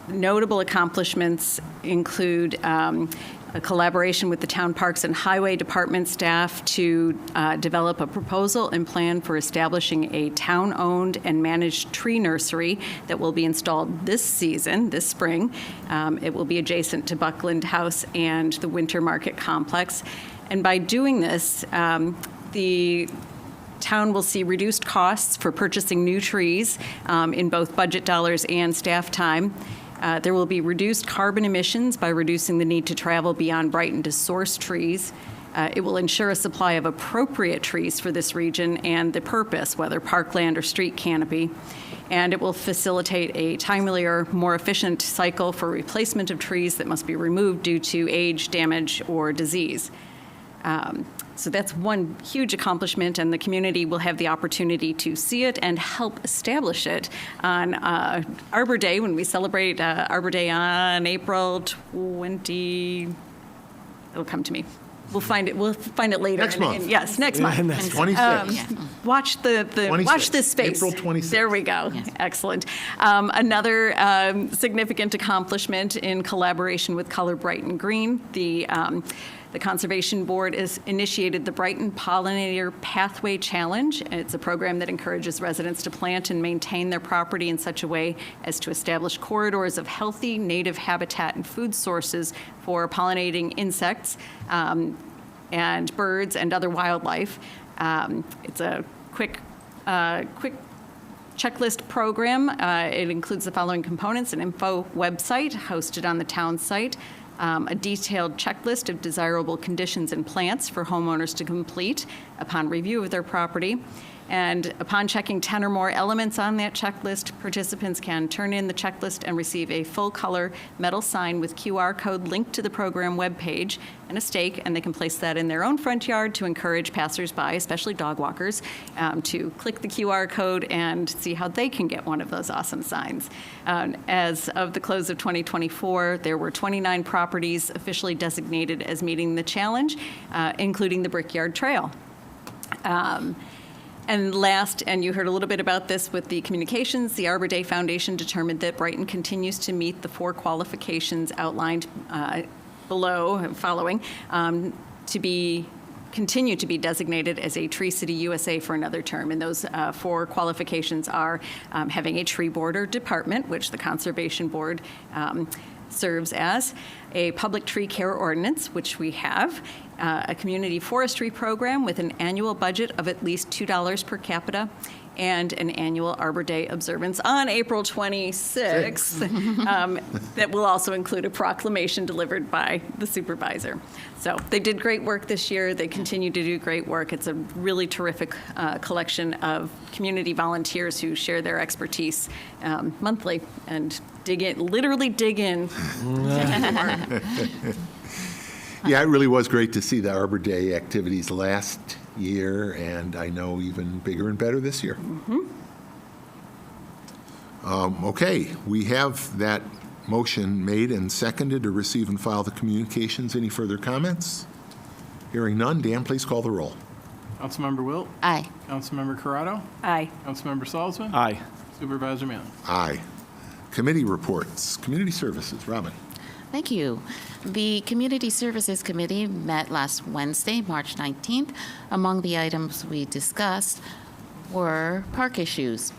Speaker 7: Notable accomplishments include a collaboration with the Town Parks and Highway Department staff to develop a proposal and plan for establishing a town-owned and managed tree nursery that will be installed this season, this spring. It will be adjacent to Buckland House and the Winter Market Complex. And by doing this, the town will see reduced costs for purchasing new trees in both budget dollars and staff time. There will be reduced carbon emissions by reducing the need to travel beyond Brighton to source trees. It will ensure a supply of appropriate trees for this region and the purpose, whether parkland or street canopy. And it will facilitate a timelier, more efficient cycle for replacement of trees that must be removed due to age, damage, or disease. So that's one huge accomplishment, and the community will have the opportunity to see it and help establish it on Arbor Day, when we celebrate Arbor Day on April 20. It'll come to me. We'll find it later.
Speaker 1: Next month.
Speaker 7: Yes, next month.
Speaker 1: 26th.
Speaker 7: Watch watch this space.
Speaker 1: April 26th.
Speaker 7: There we go. Excellent. Another significant accomplishment in collaboration with Color Brighton Green, the Conservation Board has initiated the Brighton Pollinator Pathway Challenge. It's a program that encourages residents to plant and maintain their property in such a way as to establish corridors of healthy native habitat and food sources for pollinating insects and birds and other wildlife. It's a quick checklist program. It includes the following components: an info website hosted on the town site, a detailed checklist of desirable conditions and plants for homeowners to complete upon review of their property. And upon checking 10 or more elements on that checklist, participants can turn in the checklist and receive a full-color metal sign with QR code linked to the program webpage and a stake, and they can place that in their own front yard to encourage passersby, especially dog walkers, to click the QR code and see how they can get one of those awesome signs. As of the close of 2024, there were 29 properties officially designated as meeting the challenge, including the Brickyard Trail. And last, and you heard a little bit about this with the communications, the Arbor Day Foundation determined that Brighton continues to meet the 4 qualifications outlined following, to continue to be designated as a Tree City USA for another term. And those 4 qualifications are having a tree border department, which the Conservation Board serves as, a public tree care ordinance, which we have, a community forestry program with an annual budget of at least $2 per capita, and an annual Arbor Day observance on April 26th that will also include a proclamation delivered by the supervisor. So they did great work this year. They continue to do great work. It's a really terrific collection of community volunteers who share their expertise monthly and literally dig in.
Speaker 1: Yeah, it really was great to see the Arbor Day activities last year, and I know even bigger and better this year. Okay, we have that motion made and seconded to receive and file the communications. Any further comments? Hearing none, Dan, please call the roll.
Speaker 9: Councilmember Wilt?
Speaker 8: Aye.
Speaker 9: Councilmember Corrado?
Speaker 7: Aye.
Speaker 9: Councilmember Salzman?
Speaker 12: Aye.
Speaker 9: Supervisor Manley?
Speaker 1: Aye. Committee reports. Community Services. Robin.
Speaker 8: Thank you. The Community Services Committee met last Wednesday, March 19th. Among the items we discussed were park issues.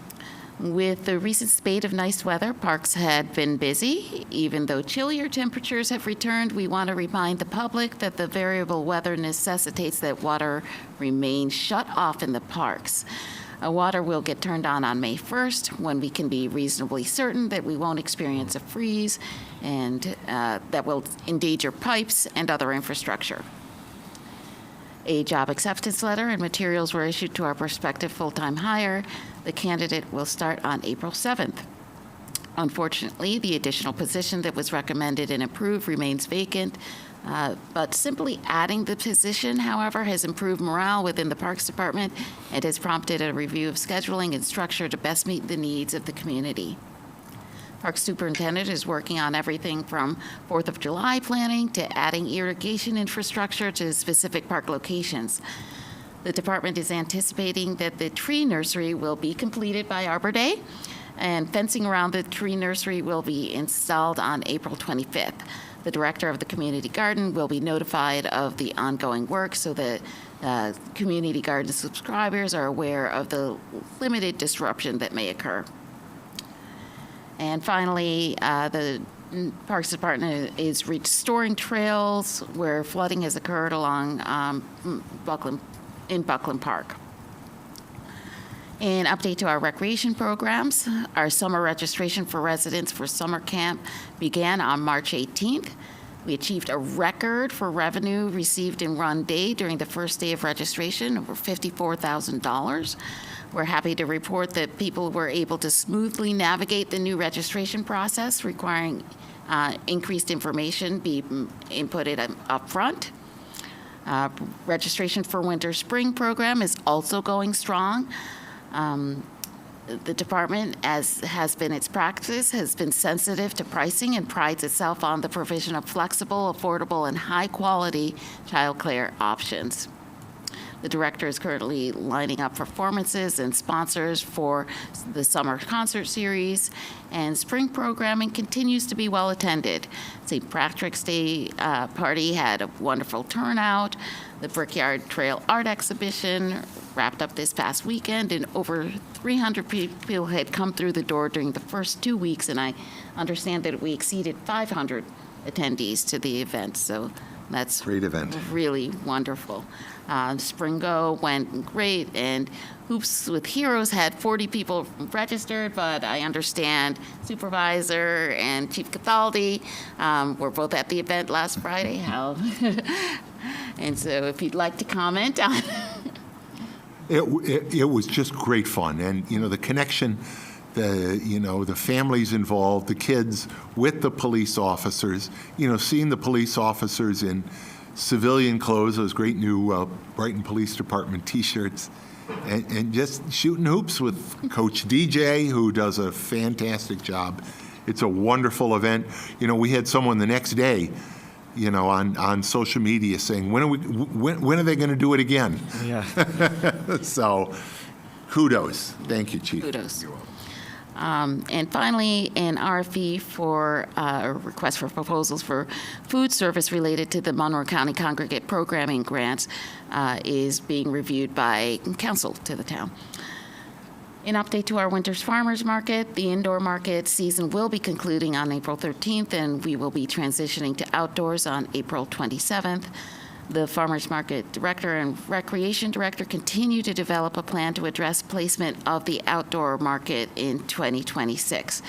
Speaker 8: With the recent spate of nice weather, parks had been busy. Even though chillier temperatures have returned, we want to remind the public that the variable weather necessitates that water remain shut off in the parks. Water will get turned on May 1st, when we can be reasonably certain that we won't experience a freeze and that will endanger pipes and other infrastructure. A job acceptance letter and materials were issued to our prospective full-time hire. The candidate will start on April 7th. Unfortunately, the additional position that was recommended and approved remains vacant. But simply adding the position, however, has improved morale within the Parks Department and has prompted a review of scheduling and structure to best meet the needs of the community. Park Superintendent is working on everything from 4th of July planning to adding irrigation infrastructure to specific park locations. The department is anticipating that the tree nursery will be completed by Arbor Day, and fencing around the tree nursery will be installed on April 25th. The director of the community garden will be notified of the ongoing work so that community garden subscribers are aware of the limited disruption that may occur. And finally, the Parks Department is restoring trails where flooding has occurred along Buckland Park. An update to our recreation programs. Our summer registration for residents for summer camp began on March 18th. We achieved a record for revenue received in run day during the first day of registration, over $54,000. We're happy to report that people were able to smoothly navigate the new registration process, requiring increased information be inputted up front. Registration for winter-spring program is also going strong. The department, as has been its practice, has been sensitive to pricing and prides itself on the provision of flexible, affordable, and high-quality childcare options. The director is currently lining up performances and sponsors for the summer concert series, and spring programming continues to be well attended. St. Patrick's Day party had a wonderful turnout. The Brickyard Trail Art Exhibition wrapped up this past weekend, and over 300 people had come through the door during the first 2 weeks, and I understand that we exceeded 500 attendees to the event, so that's
Speaker 1: Great event.
Speaker 8: really wonderful. Springo went great, and Hoops with Heroes had 40 people registered, but I understand Supervisor and Chief Cataldi were both at the event last Friday. And so if you'd like to comment on
Speaker 1: It was just great fun, and the connection, the families involved, the kids with the police officers. Seeing the police officers in civilian clothes, those great new Brighton Police Department T-shirts, and just shooting hoops with Coach DJ, who does a fantastic job. It's a wonderful event. We had someone the next day, on social media saying, when are they going to do it again?
Speaker 12: Yeah.
Speaker 1: So, kudos. Thank you, Chief.
Speaker 8: kudos. And finally, an RFP for a request for proposals for food service related to the Monroe County Congregate Programming Grants is being reviewed by council to the town. An update to our winter's farmers market. The indoor market season will be concluding on April 13th, and we will be transitioning to outdoors on April 27th. The Farmers Market Director and Recreation Director continue to develop a plan to address placement of the outdoor market in 2026.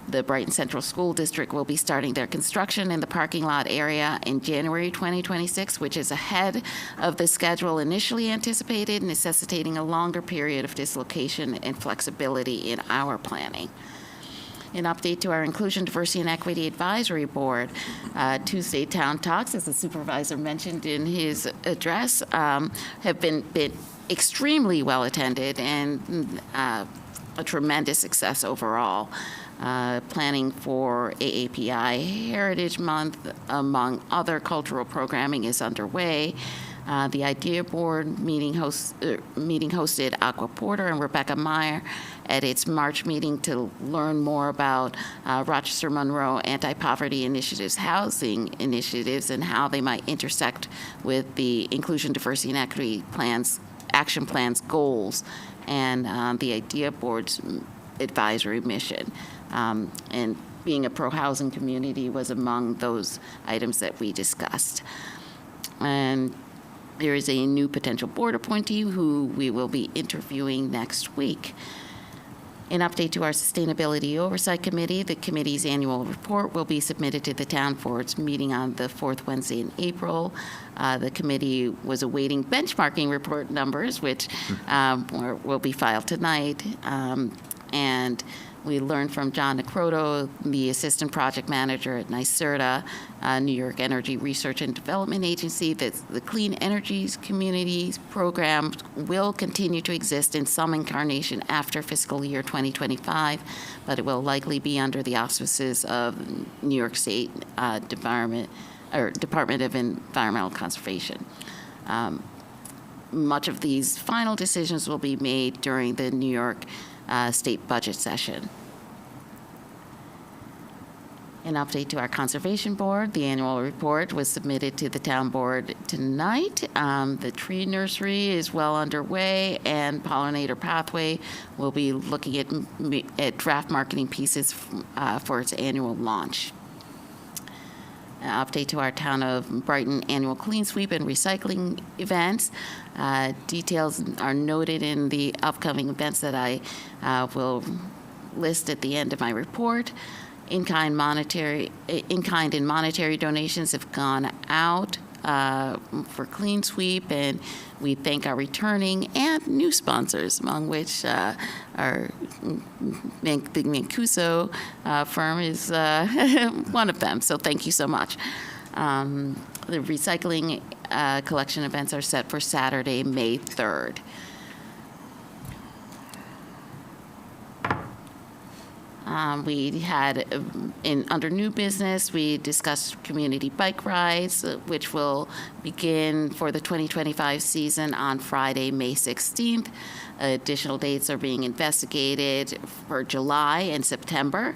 Speaker 8: The Brighton Central School District will be starting their construction in the parking lot area in January 2026, which is ahead of the schedule initially anticipated, necessitating a longer period of dislocation and flexibility in our planning. An update to our Inclusion, Diversity, and Equity Advisory Board. Tuesday Town Talks, as the supervisor mentioned in his address, have been extremely well attended and a tremendous success overall. Planning for AAPI Heritage Month, among other cultural programming, is underway. The Idea Board meeting hosted Aqua Porter and Rebecca Meyer at its March meeting to learn more about Rochester Monroe Anti-Poverty Initiative's housing initiatives and how they might intersect with the Inclusion, Diversity, and Equity Action Plan's goals and the Idea Board's advisory mission. And being a pro-housing community was among those items that we discussed. And there is a new potential board appointee who we will be interviewing next week. An update to our Sustainability Oversight Committee. The committee's annual report will be submitted to the town for its meeting on the fourth Wednesday in April. The committee was awaiting benchmarking report numbers, which will be filed tonight. And we learned from John Necroto, the Assistant Project Manager at NYSERDA, New York Energy Research and Development Agency, that the Clean Energies Communities Program will continue to exist in some incarnation after fiscal year 2025, but it will likely be under the auspices of New York State Department of Environmental Conservation. Much of these final decisions will be made during the New York state budget session. An update to our Conservation Board. The annual report was submitted to the town board tonight. The tree nursery is well underway, and Pollinator Pathway will be looking at draft marketing pieces for its annual launch. An update to our Town of Brighton annual clean sweep and recycling events. Details are noted in the upcoming events that I will list at the end of my report. In-kind and monetary donations have gone out for Clean Sweep, and we thank our returning and new sponsors, among which our the Mancuso firm is one of them. So thank you so much. The recycling collection events are set for Saturday, May 3rd. We had, under new business, we discussed community bike rides, which will begin for the 2025 season on Friday, May 16th. Additional dates are being investigated for July and September.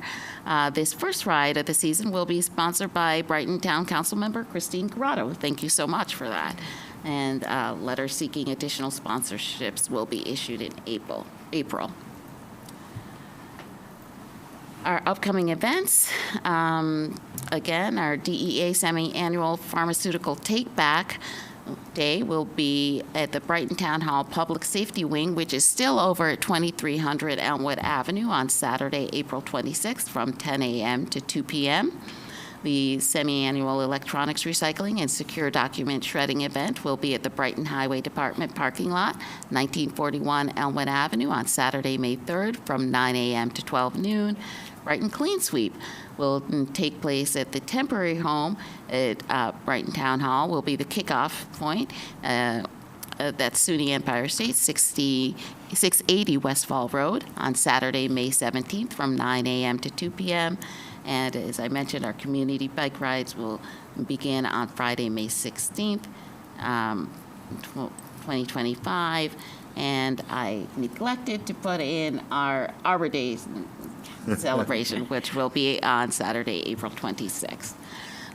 Speaker 8: This first ride of the season will be sponsored by Brighton Town Council member Christine Corrado. Thank you so much for that. And letters seeking additional sponsorships will be issued in April. Our upcoming events, again, our DEA semi-annual pharmaceutical take-back day will be at the Brighton Town Hall Public Safety Wing, which is still over at 2300 Elmwood Avenue on Saturday, April 26th from 10 a.m. to 2 p.m. The semi-annual electronics recycling and secure document shredding event will be at the Brighton Highway Department parking lot, 1941 Elmwood Avenue on Saturday, May 3rd from 9 a.m. to 12 noon. Brighton Clean Sweep will take place at the temporary home at Brighton Town Hall, will be the kickoff point. That's SUNY Empire State, 680 Westfall Road on Saturday, May 17th from 9 a.m. to 2 p.m. And as I mentioned, our community bike rides will begin on Friday, May 16th, 2025. And I neglected to put in our Arbor Day celebration, which will be on Saturday, April 26th.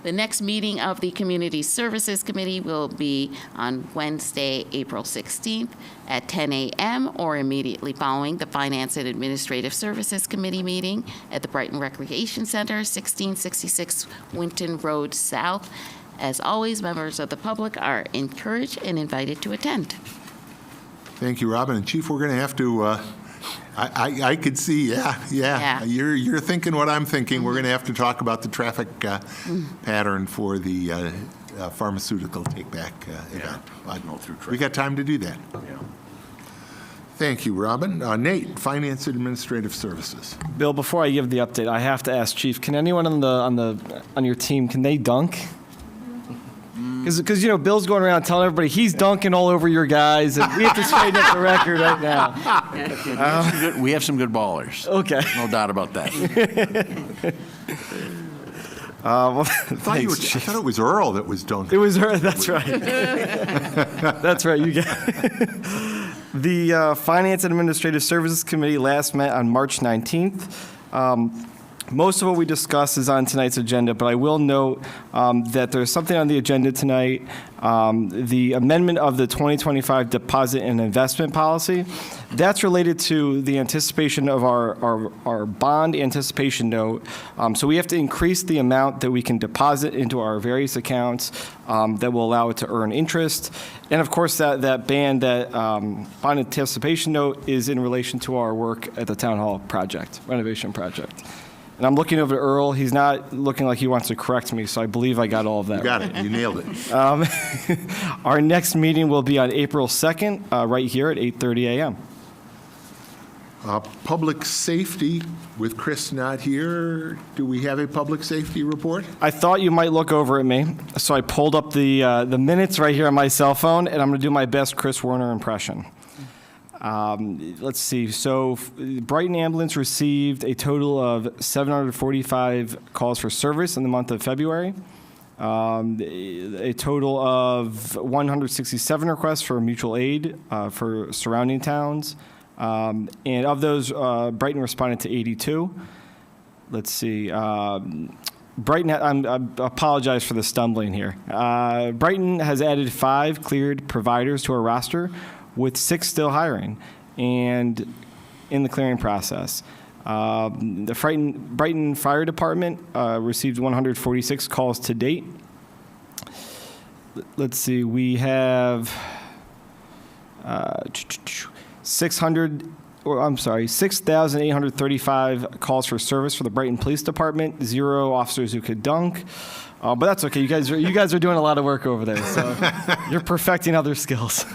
Speaker 8: The next meeting of the Community Services Committee will be on Wednesday, April 16th at 10 a.m. or immediately following the Finance and Administrative Services Committee meeting at the Brighton Recreation Center, 1666 Winton Road South. As always, members of the public are encouraged and invited to attend.
Speaker 1: Thank you, Robin. And Chief, we're going to have to, I could see, yeah. You're thinking what I'm thinking. We're going to have to talk about the traffic pattern for the pharmaceutical take-back event. We got time to do that. Thank you, Robin. Nate, Finance and Administrative Services.
Speaker 12: Bill, before I give the update, I have to ask Chief, can anyone on your team, can they dunk? Because Bill's going around telling everybody he's dunking all over your guys, and we have to straighten up the record right now.
Speaker 6: We have some good ballers.
Speaker 12: Okay.
Speaker 6: No doubt about that.
Speaker 1: I thought it was Earl that was dunking.
Speaker 12: It was Earl, that's right. That's right, you got it. The Finance and Administrative Services Committee last met on March 19th. Most of what we discussed is on tonight's agenda, but I will note that there's something on the agenda tonight, the amendment of the 2025 deposit and investment policy. That's related to the anticipation of our bond anticipation note. So we have to increase the amount that we can deposit into our various accounts that will allow it to earn interest. And of course, that bond anticipation note is in relation to our work at the Town Hall project, renovation project. And I'm looking over to Earl. He's not looking like he wants to correct me, so I believe I got all of that.
Speaker 1: You got it. You nailed it.
Speaker 12: Our next meeting will be on April 2nd, right here at 8:30 a.m.
Speaker 1: Public safety, with Chris not here, do we have a public safety report?
Speaker 12: I thought you might look over at me, so I pulled up the minutes right here on my cell phone, and I'm going to do my best Chris Werner impression. Let's see. So Brighton Ambulance received a total of 745 calls for service in the month of February. A total of 167 requests for mutual aid for surrounding towns. And of those, Brighton responded to 82. Let's see. Brighton, I apologize for the stumbling here. Brighton has added 5 cleared providers to our roster, with 6 still hiring and in the clearing process. The Brighton Fire Department received 146 calls to date. Let's see, we have 6,835 calls for service for the Brighton Police Department. 0 officers who could dunk, but that's okay. You guys are doing a lot of work over there, so you're perfecting other skills.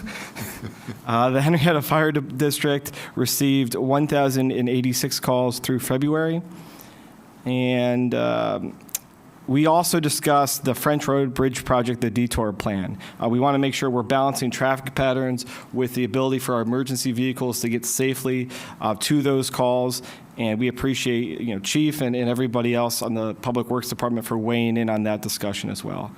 Speaker 12: The Henrietta Fire District received 1,086 calls through February, and we also discussed the French Road Bridge project, the detour plan. We want to make sure we're balancing traffic patterns with the ability for our emergency vehicles to get safely to those calls. And we appreciate, Chief and everybody else on the Public Works Department for weighing in on that discussion as well.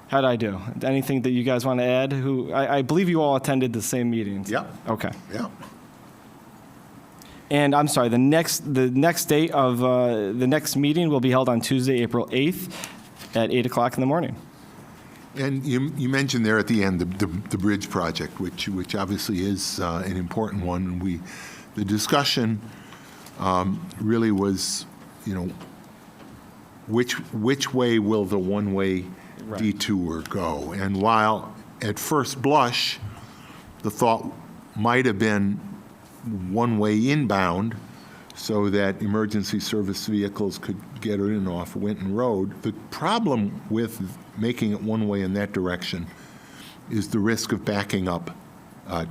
Speaker 12: How'd I do? Anything that you guys want to add? I believe you all attended the same meetings.
Speaker 1: Yeah.
Speaker 12: Okay.
Speaker 1: Yeah.
Speaker 12: And I'm sorry, the next date of the next meeting will be held on Tuesday, April 8th at 8 o'clock in the morning.
Speaker 1: And you mentioned there at the end the bridge project, which obviously is an important one. And the discussion really was, which way will the one-way detour go? And while at first blush, the thought might have been one-way inbound so that emergency service vehicles could get in off Winton Road. The problem with making it one-way in that direction is the risk of backing up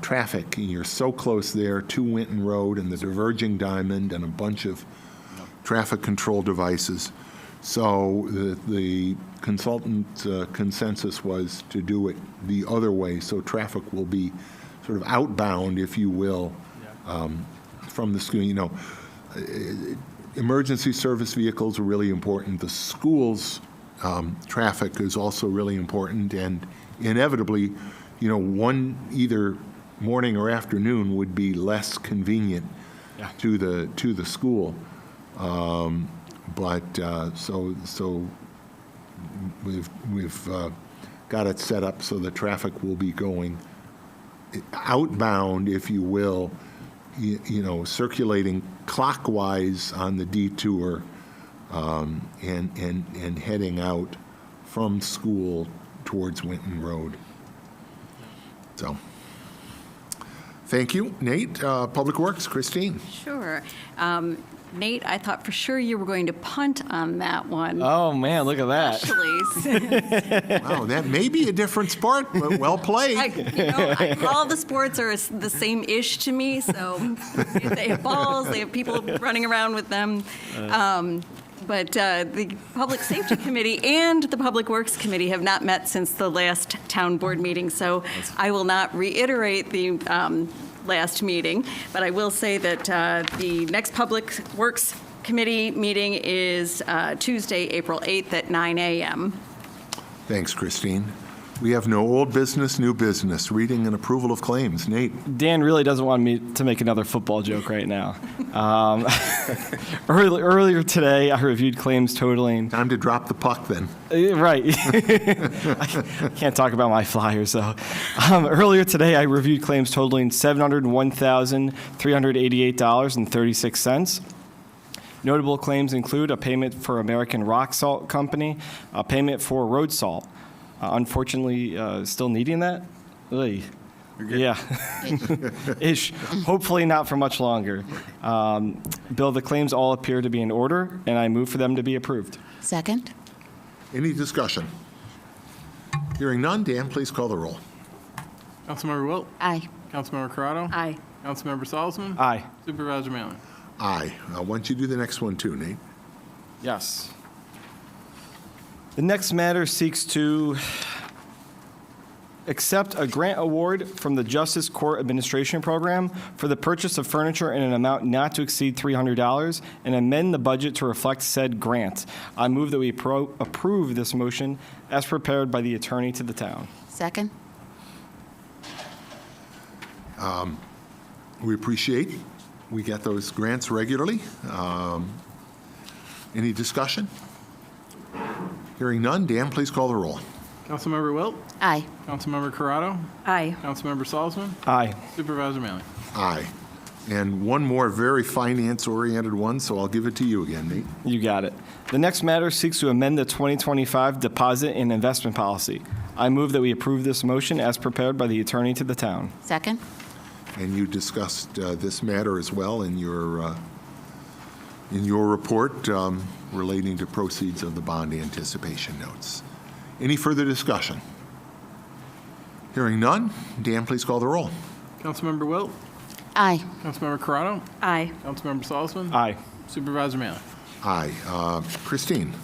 Speaker 1: traffic. And you're so close there to Winton Road and the diverging diamond and a bunch of traffic control devices. So the consultant consensus was to do it the other way, so traffic will be sort of outbound, if you will, from the school. Emergency service vehicles are really important. The school's traffic is also really important, and inevitably, one either morning or afternoon would be less convenient to the school. So we've got it set up so the traffic will be going outbound, if you will, circulating clockwise on the detour and heading out from school towards Winton Road. So, thank you, Nate. Public Works, Christine.
Speaker 7: Sure. Nate, I thought for sure you were going to punt on that one.
Speaker 12: Oh, man, look at that.
Speaker 7: Actually,
Speaker 1: Wow, that may be a different sport, but well played.
Speaker 7: all the sports are the same-ish to me, so they have balls, they have people running around with them. But the Public Safety Committee and the Public Works Committee have not met since the last town board meeting, so I will not reiterate the last meeting, but I will say that the next Public Works Committee meeting is Tuesday, April 8th at 9 a.m.
Speaker 1: Thanks, Christine. We have no old business, new business. Reading and approval of claims. Nate.
Speaker 12: Dan really doesn't want me to make another football joke right now. Earlier today, I reviewed claims totaling.
Speaker 1: Time to drop the puck then.
Speaker 12: Right. I can't talk about my Flyers, though. Earlier today, I reviewed claims totaling $701,388.36. Notable claims include a payment for American Rock Salt Company, a payment for road salt. Unfortunately, still needing that? Oy. Yeah. Ish. Hopefully not for much longer. Bill, the claims all appear to be in order, and I move for them to be approved.
Speaker 8: Second?
Speaker 1: Any discussion? Hearing none, Dan, please call the roll.
Speaker 9: Councilmember Wilt?
Speaker 8: Aye.
Speaker 9: Councilmember Corrado?
Speaker 7: Aye.
Speaker 9: Councilmember Salzman?
Speaker 12: Aye.
Speaker 9: Supervisor Manley?
Speaker 1: Aye. Why don't you do the next one too, Nate?
Speaker 12: Yes. The next matter seeks to accept a grant award from the Justice Court Administration Program for the purchase of furniture in an amount not to exceed $300 and amend the budget to reflect said grant. I move that we approve this motion as prepared by the attorney to the town.
Speaker 8: Second?
Speaker 1: We appreciate we get those grants regularly. Any discussion? Hearing none, Dan, please call the roll.
Speaker 9: Councilmember Wilt?
Speaker 8: Aye.
Speaker 9: Councilmember Corrado?
Speaker 7: Aye.
Speaker 9: Councilmember Salzman?
Speaker 12: Aye.
Speaker 9: Supervisor Manley?
Speaker 1: Aye. And one more very finance-oriented one, so I'll give it to you again, Nate.
Speaker 12: You got it. The next matter seeks to amend the 2025 deposit and investment policy. I move that we approve this motion as prepared by the attorney to the town.
Speaker 8: Second?
Speaker 1: And you discussed this matter as well in your report relating to proceeds of the bond anticipation notes. Any further discussion? Hearing none, Dan, please call the roll.
Speaker 9: Councilmember Wilt?
Speaker 8: Aye.
Speaker 9: Councilmember Corrado?
Speaker 7: Aye.
Speaker 9: Councilmember Salzman?
Speaker 12: Aye.
Speaker 9: Supervisor Manley?
Speaker 1: Aye. Christine?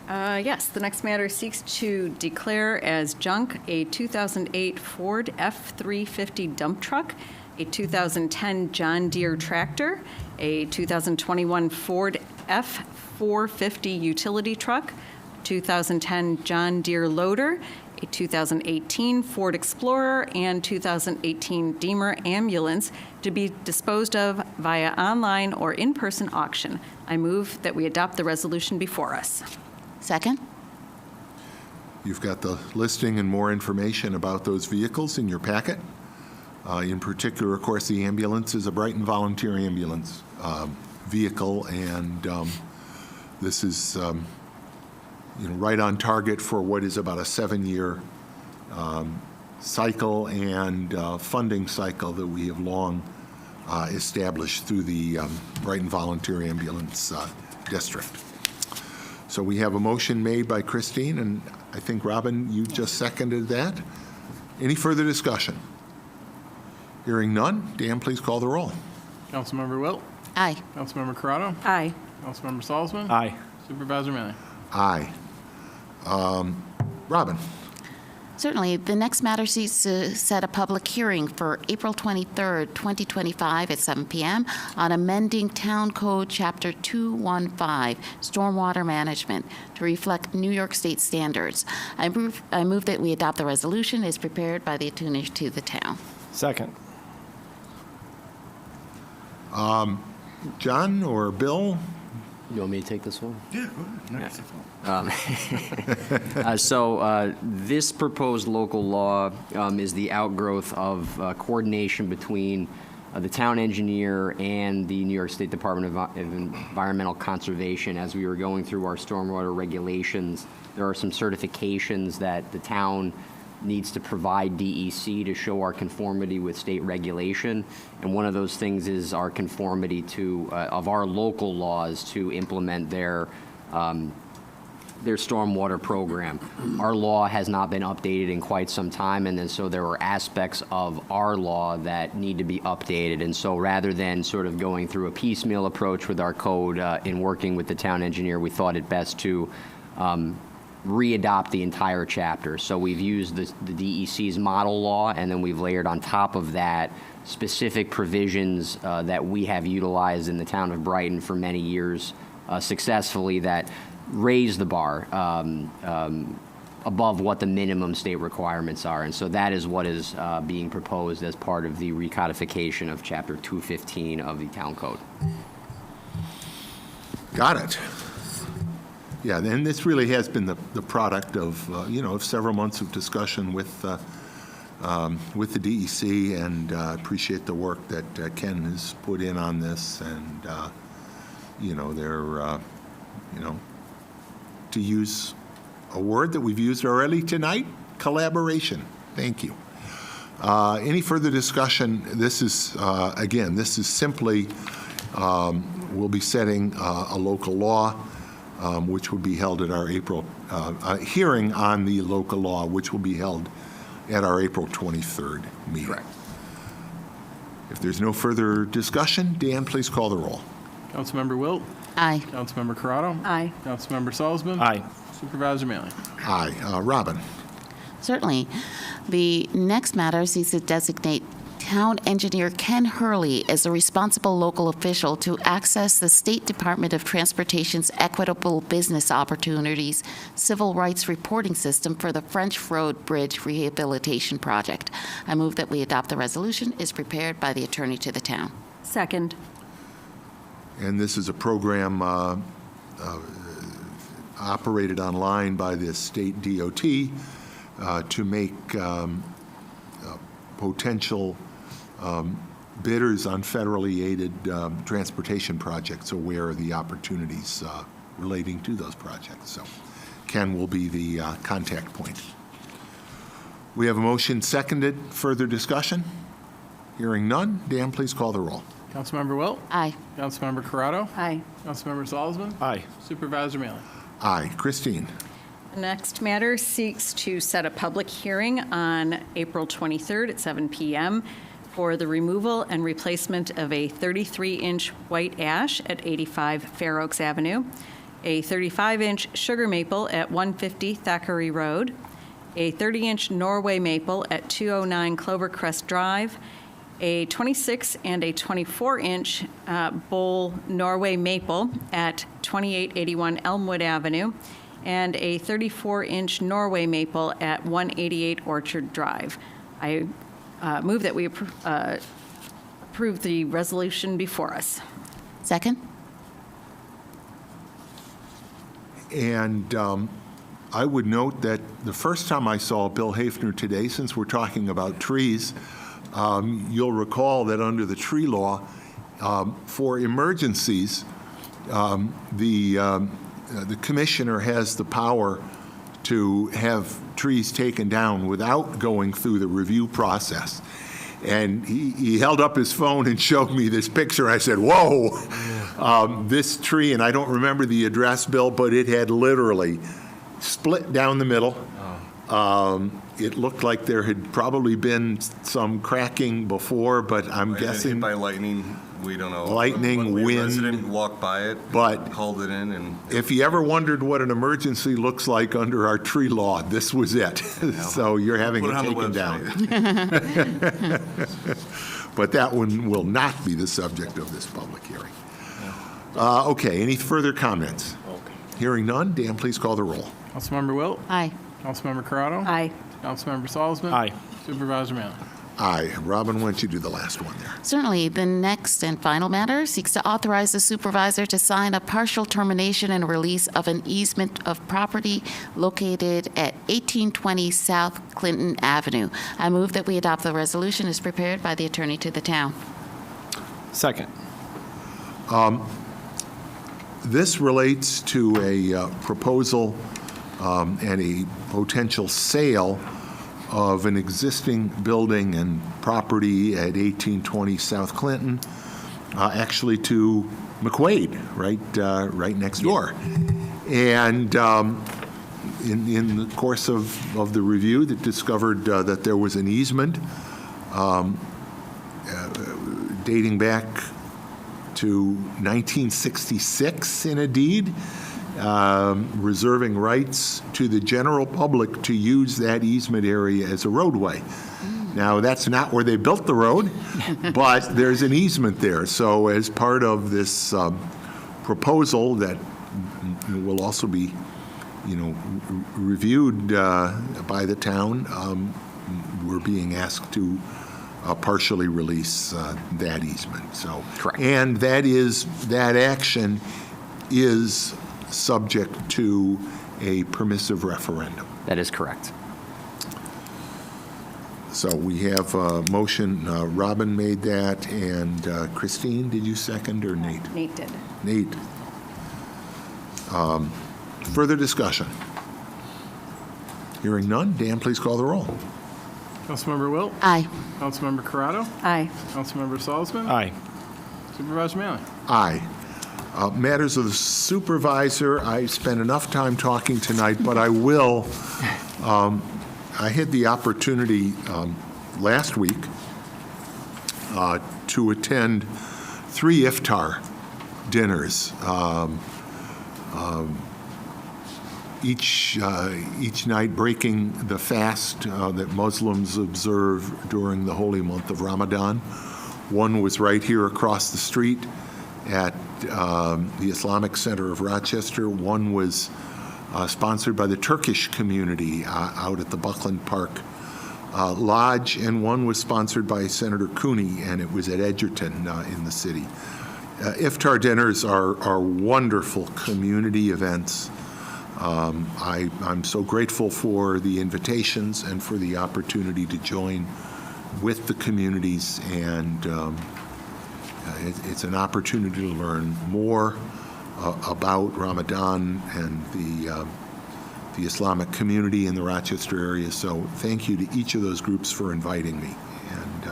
Speaker 7: Yes, the next matter seeks to declare as junk a 2008 Ford F-350 dump truck, a 2010 John Deere tractor, a 2021 Ford F-450 utility truck, 2010 John Deere loader, a 2018 Ford Explorer, and 2018 Deemer ambulance to be disposed of via online or in-person auction. I move that we adopt the resolution before us.
Speaker 8: Second?
Speaker 1: You've got the listing and more information about those vehicles in your packet. In particular, of course, the ambulance is a Brighton Volunteer Ambulance vehicle, and this is right on target for what is about a 7-year cycle and funding cycle that we have long established through the Brighton Volunteer Ambulance District. So we have a motion made by Christine, and I think, Robin, you just seconded that. Any further discussion? Hearing none, Dan, please call the roll.
Speaker 9: Councilmember Wilt?
Speaker 8: Aye.
Speaker 9: Councilmember Corrado?
Speaker 7: Aye.
Speaker 9: Councilmember Salzman?
Speaker 12: Aye.
Speaker 9: Supervisor Manley?
Speaker 1: Aye. Robin?
Speaker 8: Certainly. The next matter seeks to set a public hearing for April 23rd, 2025 at 7 p.m. on amending Town Code Chapter 215, Stormwater Management, to reflect New York State standards. I move that we adopt the resolution as prepared by the attorney to the town.
Speaker 12: Second.
Speaker 1: John or Bill?
Speaker 6: You want me to take this one?
Speaker 1: Yeah.
Speaker 6: This proposed local law is the outgrowth of coordination between the town engineer and the New York State Department of Environmental Conservation. As we were going through our stormwater regulations, there are some certifications that the town needs to provide DEC to show our conformity with state regulation. And one of those things is our conformity to of our local laws to implement their stormwater program. Our law has not been updated in quite some time, and then so there were aspects of our law that need to be updated. And so rather than sort of going through a piecemeal approach with our code in working with the town engineer, we thought it best to re-adopt the entire chapter. So we've used the DEC's model law, and then we've layered on top of that specific provisions that we have utilized in the town of Brighton for many years successfully that raise the bar above what the minimum state requirements are. And so that is what is being proposed as part of the recodification of Chapter 215 of the Town Code.
Speaker 1: Got it. Yeah, and this really has been the product of, of several months of discussion with the DEC, and appreciate the work that Ken has put in on this, and, they're, to use a word that we've used already tonight, collaboration. Thank you. Any further discussion? This is, this is simply, we'll be setting a local law, which will be held at our April, hearing on the local law, which will be held at our April 23rd meeting. Correct. If there's no further discussion, Dan, please call the roll.
Speaker 9: Councilmember Wilt?
Speaker 8: Aye.
Speaker 9: Councilmember Corrado?
Speaker 7: Aye.
Speaker 9: Councilmember Salzman?
Speaker 12: Aye.
Speaker 9: Supervisor Manley?
Speaker 1: Aye. Robin?
Speaker 8: Certainly. The next matter seeks to designate Town Engineer Ken Hurley as the responsible local official to access the State Department of Transportation's Equitable Business Opportunities Civil Rights Reporting System for the French Road Bridge Rehabilitation Project. I move that we adopt the resolution as prepared by the attorney to the town.
Speaker 7: Second.
Speaker 1: And this is a program operated online by the state DOT to make potential bidders on federally aided transportation projects aware of the opportunities relating to those projects. So Ken will be the contact point. We have a motion seconded. Further discussion? Hearing none. Dan, please call the roll.
Speaker 9: Councilmember Wilt?
Speaker 8: Aye.
Speaker 9: Councilmember Corrado?
Speaker 7: Aye.
Speaker 9: Councilmember Salzman?
Speaker 12: Aye.
Speaker 9: Supervisor Mailing?
Speaker 1: Aye. Christine?
Speaker 7: The next matter seeks to set a public hearing on April 23rd at 7 p.m. for the removal and replacement of a 33-inch white ash at 85 Fair Oaks Avenue, a 35-inch sugar maple at 150 Thackeray Road, a 30-inch Norway maple at 209 Clovercrest Drive, a 26 and a 24-inch Bull Norway maple at 2881 Elmwood Avenue, and a 34-inch Norway maple at 188 Orchard Drive. I move that we approve the resolution before us.
Speaker 8: Second?
Speaker 1: And I would note that the first time I saw Bill Hafner today, since we're talking about trees, you'll recall that under the tree law, for emergencies, the commissioner has the power to have trees taken down without going through the review process. And he held up his phone and showed me this picture. I said, whoa, this tree, and I don't remember the address, Bill, but it had literally split down the middle. It looked like there had probably been some cracking before, but I'm guessing.
Speaker 11: Hit by lightning, we don't know.
Speaker 1: Lightning,
Speaker 11: One
Speaker 1: wind.
Speaker 11: resident walked by it,
Speaker 1: But
Speaker 11: called it in, and
Speaker 1: if you ever wondered what an emergency looks like under our tree law, this was it. So you're having
Speaker 11: put
Speaker 1: it
Speaker 11: it on the
Speaker 1: taken down.
Speaker 11: website.
Speaker 1: But that one will not be the subject of this public hearing. Okay, any further comments? Hearing none, Dan, please call the roll.
Speaker 9: Councilmember Wilt?
Speaker 8: Aye.
Speaker 9: Councilmember Corrado?
Speaker 7: Aye.
Speaker 9: Councilmember Salzman?
Speaker 12: Aye.
Speaker 9: Supervisor Mailing?
Speaker 1: Aye. Robin, why don't you do the last one there?
Speaker 8: Certainly. The next and final matter seeks to authorize the supervisor to sign a partial termination and release of an easement of property located at 1820 South Clinton Avenue. I move that we adopt the resolution as prepared by the attorney to the town.
Speaker 12: Second.
Speaker 1: This relates to a proposal and a potential sale of an existing building and property at 1820 South Clinton, actually to McQuaid, right next door. And in the course of the review, that discovered that there was an easement dating back to 1966 in a deed, reserving rights to the general public to use that easement area as a roadway. Now, that's not where they built the road, but there's an easement there. So as part of this proposal that will also be, reviewed by the town, we're being asked to partially release that easement. So,
Speaker 6: Correct.
Speaker 1: And that action is subject to a permissive referendum.
Speaker 6: That is correct.
Speaker 1: So we have a motion. Robin made that, and Christine, did you second, or Nate?
Speaker 7: Nate did.
Speaker 1: Nate. Further discussion? Hearing none, Dan, please call the roll.
Speaker 9: Councilmember Wilt?
Speaker 8: Aye.
Speaker 9: Councilmember Corrado?
Speaker 7: Aye.
Speaker 9: Councilmember Salzman?
Speaker 12: Aye.
Speaker 9: Supervisor Mailing?
Speaker 1: Aye. Matters of the supervisor, I spent enough time talking tonight, but I will. I had the opportunity last week to attend 3 iftar dinners. Each night breaking the fast that Muslims observe during the holy month of Ramadan. One was right here across the street at the Islamic Center of Rochester. One was sponsored by the Turkish community out at the Buckland Park Lodge, and one was sponsored by Senator Cooney, and it was at Edgerton in the city. Iftar dinners are wonderful community events I'm so grateful for the invitations and for the opportunity to join with the communities, and it's an opportunity to learn more about Ramadan and the Islamic community in the Rochester area. So thank you to each of those groups for inviting me, and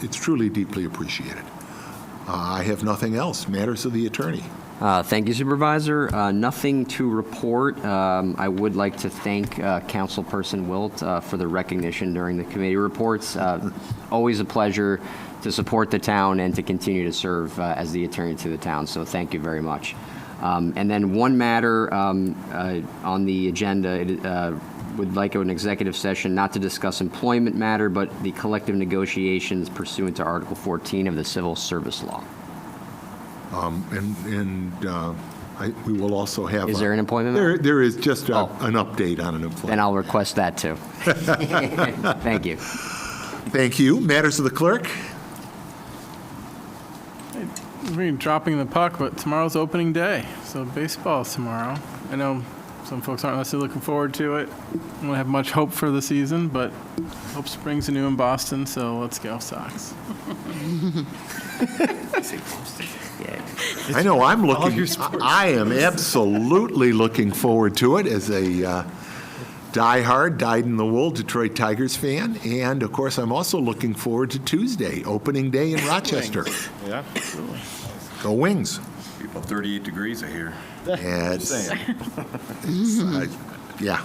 Speaker 1: it's truly deeply appreciated. I have nothing else. Matters of the attorney.
Speaker 6: Thank you, Supervisor. Nothing to report. I would like to thank Councilperson Wilt for the recognition during the committee reports. Always a pleasure to support the town and to continue to serve as the attorney to the town, so thank you very much. And then one matter on the agenda, would like an executive session not to discuss employment matter, but the collective negotiations pursuant to Article 14 of the Civil Service Law.
Speaker 1: We will also have.
Speaker 6: Is there an employment matter?
Speaker 1: There is just an update on an employment.
Speaker 6: Then I'll request that too. Thank you.
Speaker 1: Thank you. Matters of the clerk.
Speaker 9: We're dropping the puck, but tomorrow's opening day, so baseball's tomorrow. I know some folks aren't necessarily looking forward to it. I don't have much hope for the season, but hope springs anew in Boston, so let's go Sox.
Speaker 1: I know I'm looking. I am absolutely looking forward to it as a diehard, dyed-in-the-wool Detroit Tigers fan, and of course I'm also looking forward to Tuesday, opening day in Rochester.
Speaker 9: Yeah, absolutely.
Speaker 1: Go Wings!
Speaker 11: People 38 degrees, I hear.
Speaker 1: Yes. Yeah.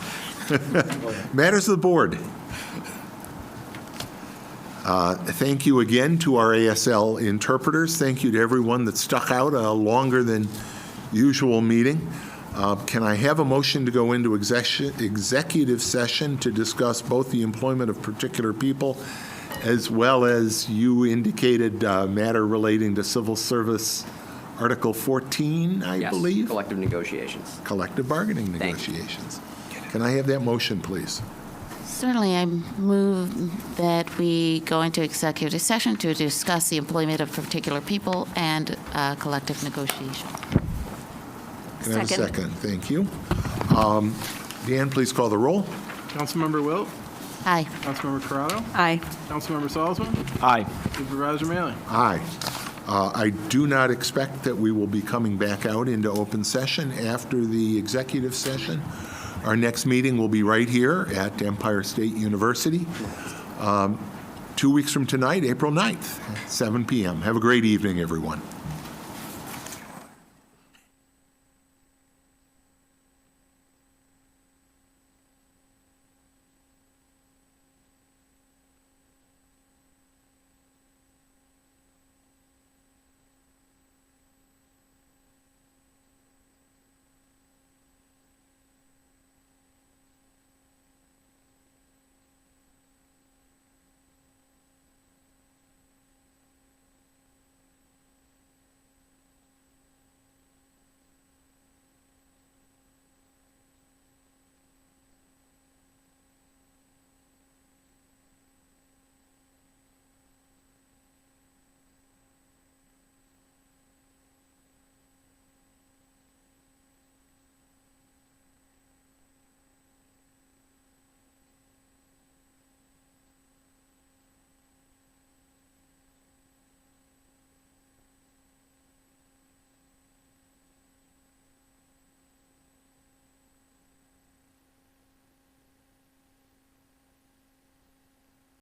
Speaker 1: Matters of the board. Thank you again to our ASL interpreters. Thank you to everyone that stuck out a longer than usual meeting. Can I have a motion to go into executive session to discuss both the employment of particular people as well as you indicated matter relating to civil service Article 14, I believe?
Speaker 6: Yes, collective negotiations.
Speaker 1: Collective bargaining negotiations. Can I have that motion, please?
Speaker 8: Certainly, I move that we go into executive session to discuss the employment of particular people and collective negotiation.
Speaker 1: Can I have a second? Thank you. Dan, please call the roll.
Speaker 9: Councilmember Wilt?
Speaker 8: Aye.
Speaker 9: Councilmember Corrado?
Speaker 7: Aye.
Speaker 9: Councilmember Salzman?
Speaker 12: Aye.
Speaker 9: Supervisor Maley?
Speaker 1: Aye. I do not expect that we will be coming back out into open session after the executive session. Our next meeting will be right here at Empire State University, 2 weeks from tonight, April 9th, 7 p.m. Have a great evening, everyone.